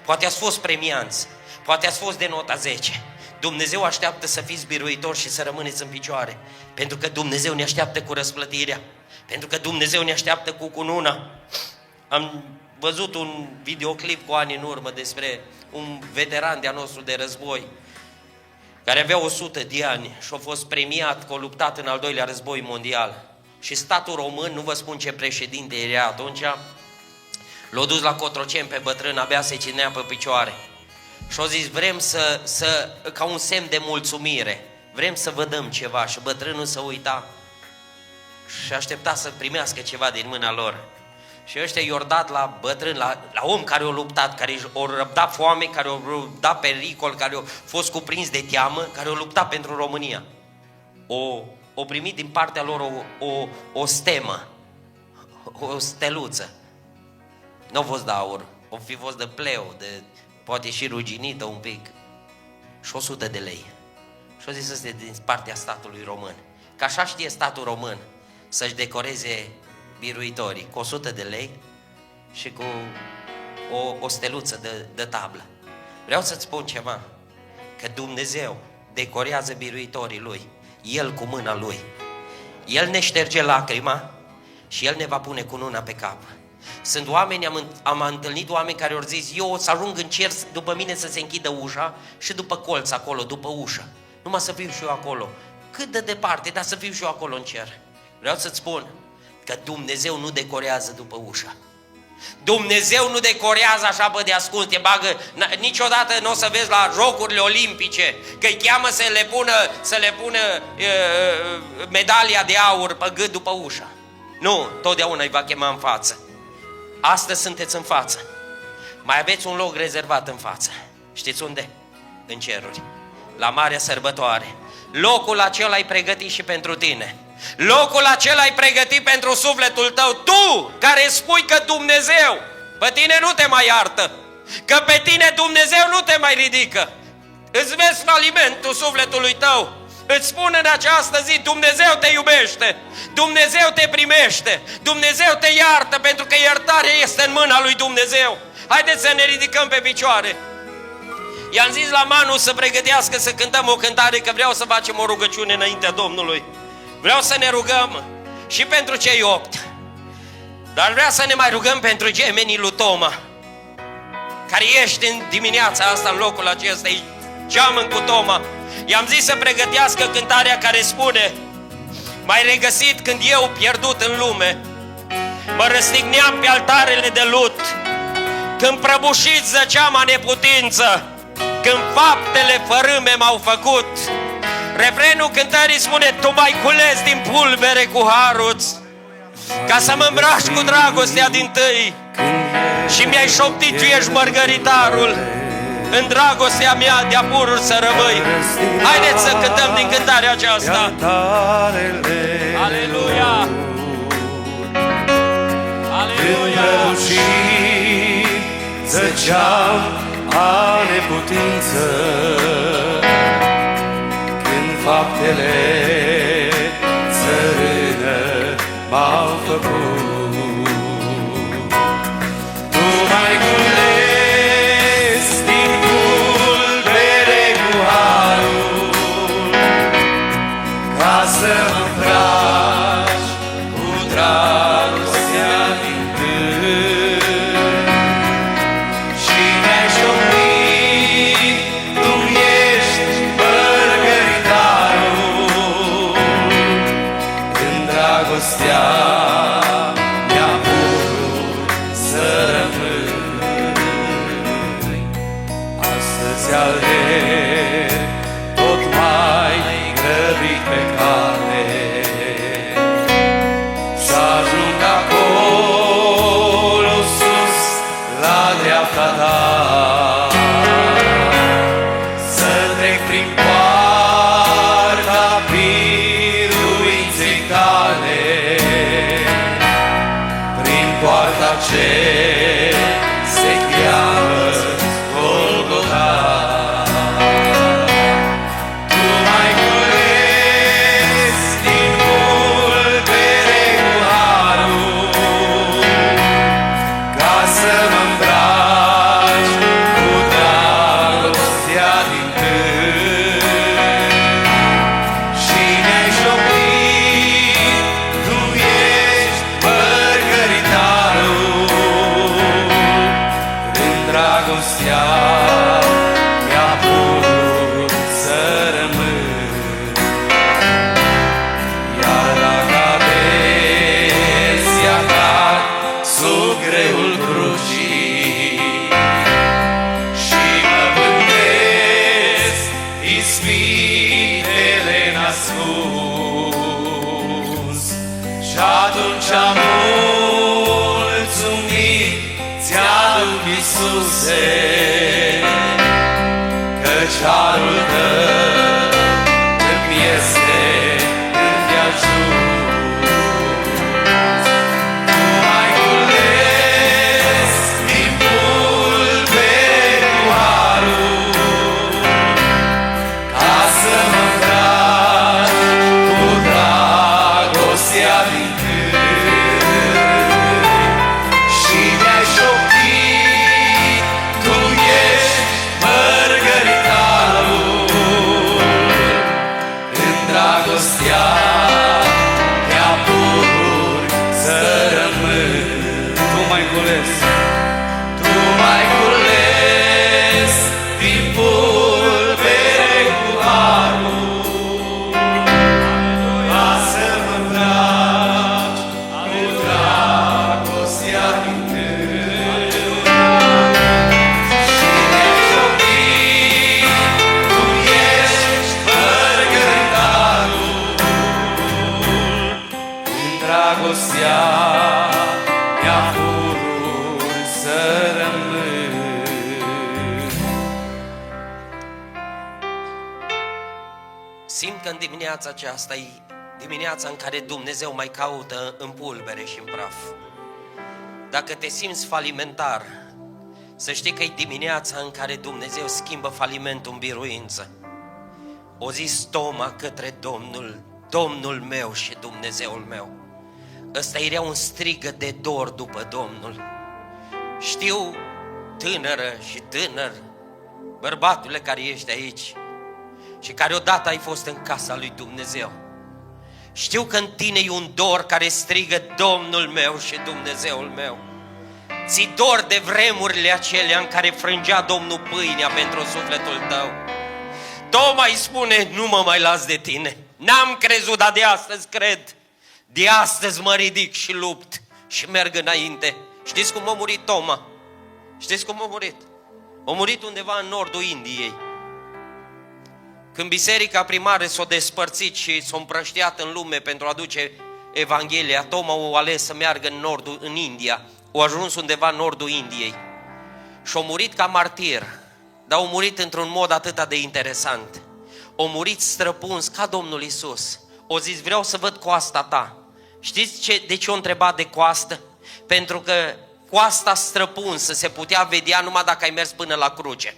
Poate ați fost premianți, poate ați fost de nota 10. Dumnezeu așteaptă să fiți biruitori și să rămâneți în picioare, pentru că Dumnezeu ne așteaptă cu răsplătirea, pentru că Dumnezeu ne așteaptă cu cununa. Am văzut un videoclip cu ani în urmă despre un veteran de-a nostru de război care avea 100 de ani și a fost premiat că a luptat în al doilea război mondial. Și statul român, nu vă spun ce președinte era atunci, l-a dus la Cotroceni pe bătrân, abia se ținea pe picioare. Și au zis, vrem ca un semn de mulțumire, vrem să vă dăm ceva. Și bătrânul se uita și aștepta să primească ceva din mâna lor. Și ăștia i-au dat la bătrân, la om care a luptat, care o răbdat foame, care o răbdat pericol, care a fost cuprins de teamă, care a luptat pentru România. O primit din partea lor o stemă, o steluță. Nu a fost de aur, o fi fost de pleu, poate și ruginită un pic. Și 100 de lei. Și o zis să din partea statului român. Că așa știe statul român să-și decoreze biruitorii cu 100 de lei și cu o steluță de tablă. Vreau să-ți spun ceva, că Dumnezeu decorează biruitorii Lui, El cu mâna Lui. El ne șterge lacrima și El ne va pune cununa pe cap. Sunt oameni, am întâlnit oameni care au zis, eu o să ajung în cer după mine să se închidă ușa și după colț acolo, după ușă. Numai să fiu și eu acolo. Cât de departe, dar să fiu și eu acolo în cer. Vreau să-ți spun că Dumnezeu nu decorează după ușă. Dumnezeu nu decorează așa pe de ascuns, te bagă, niciodată nu o să vezi la Jocurile Olimpice că îi cheamă să le pună medalia de aur pe gât după ușă. Nu, totdeauna îi va chema în față. Astăzi sunteți în față. Mai aveți un loc rezervat în față. Știți unde? În ceruri. La marea sărbătoare. Locul acela ai pregătit și pentru tine. Locul acela ai pregătit pentru sufletul tău. Tu care spui că Dumnezeu pe tine nu te mai iartă, că pe tine Dumnezeu nu te mai ridică. Îți vezi falimentul sufletului tău. Îți spun în această zi, Dumnezeu te iubește, Dumnezeu te primește, Dumnezeu te iartă, pentru că iertarea este în mâna lui Dumnezeu. Haideți să ne ridicăm pe picioare. I-am zis la Manu să pregătească să cântăm o cântare, că vreau să facem o rugăciune înaintea Domnului. Vreau să ne rugăm și pentru cei 8, dar vreau să ne mai rugăm pentru gemenii lui Toma, care ești în dimineața asta în locul acesta, e geamăn cu Toma. I-am zis să pregătească cântarea care spune: m-ai regăsit când eu, pierdut în lume, mă răstigneam pe altarele de lut, când prăbușit zăceam a neputință, când faptele fărâme m-au făcut. Refrenul cântării spune: tu m-ai cules din pulbere cu haruți, ca să mă îmbraci cu dragostea dintâi, și mi-ai șoptit, tu ești mărgăritarul, în dragostea mea de-a pururi să rămâi. Haideți să cântăm din cântarea aceasta. Aleluia! Aleluia! Zăceam a neputință, când faptele țărână m-au făcut. Tu m-ai cules din pulbere cu harul, ca să mă îmbraci cu dragostea din tâi, și mi-ai șoptit, tu ești mărgăritarul, în dragostea mea pururi să rămâi. Astăzi alerg tot mai grăbit pe cale, s-ajung acolo sus la dreapta ta, să trec prin poarta biruinței tale, prin poarta ce se cheamă Golgota. Tu m-ai cules din pulbere cu harul, ca să mă îmbraci cu dragostea din tâi, și mi-ai șoptit, tu ești mărgăritarul, greul crucii și mă gândesc ispitele n-ascuns. Și atunci am mulțumit ți-aduc, Iisuse, căci harul Tău îmi este îndeajuns. Tu m-ai cules din pulbere cu harul, ca să mă îmbraci cu dragostea din și mi-ai șoptit, Tu ești mărgăritarul, în dragostea mea pururi să rămân. Tu m-ai cules, Tu m-ai cules din pulbere cu harul, ca să mă îmbraci cu dragostea din și mi-ai șoptit, Tu ești mărgăritarul, în dragostea mea pururi să rămân. Simt că în dimineața aceasta e dimineața în care Dumnezeu mai caută în pulbere și în praf. Dacă te simți falimentar, să știi că e dimineața în care Dumnezeu schimbă falimentul în biruință. O zis Toma către Domnul, Domnul meu și Dumnezeul meu. Ăsta era un strigă de dor după Domnul. Știu, tânără și tânăr, bărbatule care ești aici și care odată ai fost în casa lui Dumnezeu, știu că în tine e un dor care strigă Domnul meu și Dumnezeul meu. Ți dor de vremurile acelea în care frângea Domnul pâinea pentru sufletul tău. Toma îi spune, nu mă mai las de tine. N-am crezut, dar de astăzi cred. De astăzi mă ridic și lupt și merg înainte. Știți cum a murit Toma? Știți cum a murit? A murit undeva în nordul Indiei. Când biserica primară s-a despărțit și s-a împrăștiat în lume pentru a aduce Evanghelia, Toma o ales să meargă în India. A ajuns undeva în nordul Indiei și a murit ca martir, dar a murit într-un mod atât de interesant. A murit străpuns ca Domnul Iisus. O zis, vreau să văd coasta ta. Știți de ce o întrebat de coastă? Pentru că coasta străpunsă se putea vedea numai dacă ai mers până la cruce.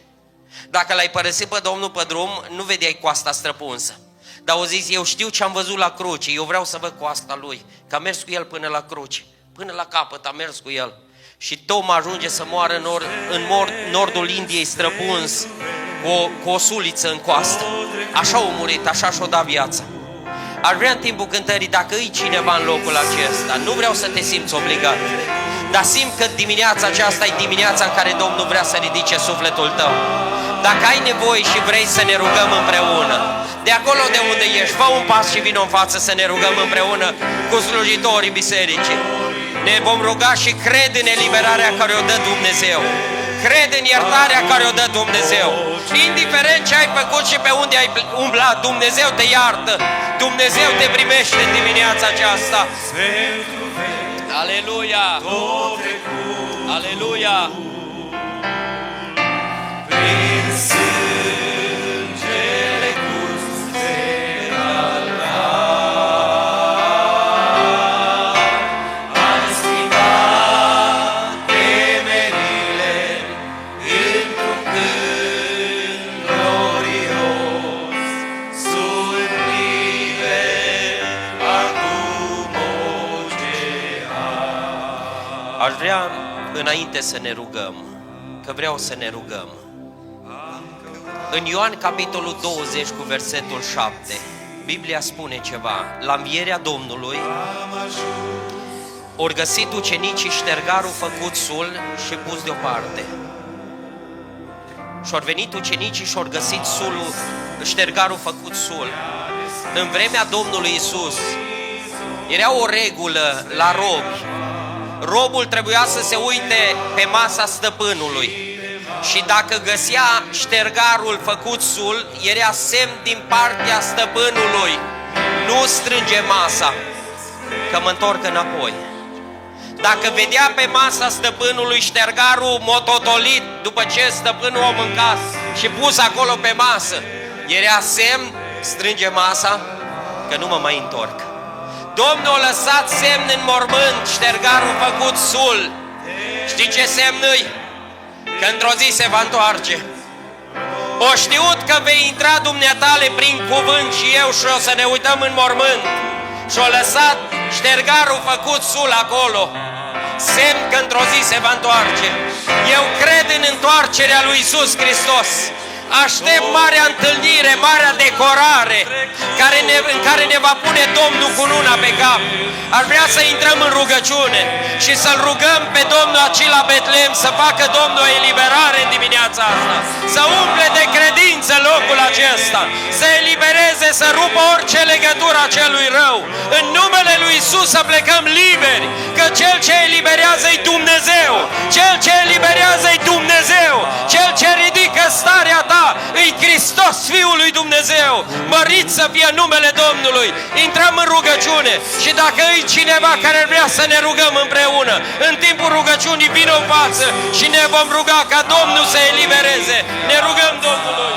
Dacă l-ai părăsit pe Domnul pe drum, nu vedeai coasta străpunsă. Dar o zis, eu știu ce am văzut la cruce, eu vreau să văd coasta lui, că a mers cu el până la cruce, până la capăt a mers cu el. Și Toma ajunge să moară în nordul Indiei străpuns, cu o suliță în coastă. Așa a murit, așa și-a dat viața. Ar vrea în timpul cântării, dacă îi cineva în locul acesta, nu vreau să te simți obligat, dar simt că dimineața aceasta e dimineața în care Domnul vrea să ridice sufletul tău. Dacă ai nevoie și vrei să ne rugăm împreună, de acolo de unde ești, fă un pas și vină în față să ne rugăm împreună cu slujitorii bisericii. Ne vom ruga și crede în eliberarea care o dă Dumnezeu. Crede în iertarea care o dă Dumnezeu. Indiferent ce ai făcut și pe unde ai umblat, Dumnezeu te iartă. Dumnezeu te primește în dimineața aceasta. Aleluia! Aleluia! Prin sângele curs de am schimbat temerile într-un cânt glorios. Sunt liber acum ocean. Aș vrea înainte să ne rugăm, că vreau să ne rugăm. În Ioan capitolul 20 cu versetul 7, Biblia spune ceva. La învierea Domnului ori găsit ucenicii ștergarul făcut sul și pus deoparte. Și-or venit ucenicii și-or găsit ștergarul făcut sul. În vremea Domnului Iisus era o regulă la robi. robul trebuia să se uite pe masa stăpânului. Și dacă găsea ștergarul făcut sul, era semn din partea stăpânului. Nu strânge masa, că mă întorc înapoi. Dacă vedea pe masa stăpânului ștergarul mototolit după ce stăpânul o mâncat și pus acolo pe masă, era semn, strânge masa, că nu mă mai întorc. Domnul a lăsat semn în mormânt, ștergarul făcut sul. Știi ce semn îi? Că într-o zi se va întoarce. O știut că vei intra dumneatale prin cuvânt și eu și o să ne uităm în mormânt. Și-o lăsat ștergarul făcut sul acolo. Semn că într-o zi se va întoarce. Eu cred în întoarcerea lui Iisus Hristos. Aștept marea întâlnire, marea decorare în care ne va pune Domnul cu luna pe cap. Ar vrea să intrăm în rugăciune și să-L rugăm pe Domnul acela Betlehem să facă Domnul o eliberare în dimineața asta, să umple de credință locul acesta, să elibereze, să rupă orice legătură a celui rău. În numele lui Iisus să plecăm liberi, că Cel ce eliberează-i Dumnezeu, Cel ce eliberează-i Dumnezeu, Cel ce ridică starea ta, îi Hristos, Fiul lui Dumnezeu. Mărit să fie numele Domnului. Intrăm în rugăciune și dacă îi cineva care vrea să ne rugăm împreună, în timpul rugăciunii vină în față și ne vom ruga ca Domnul să elibereze. Ne rugăm Domnului.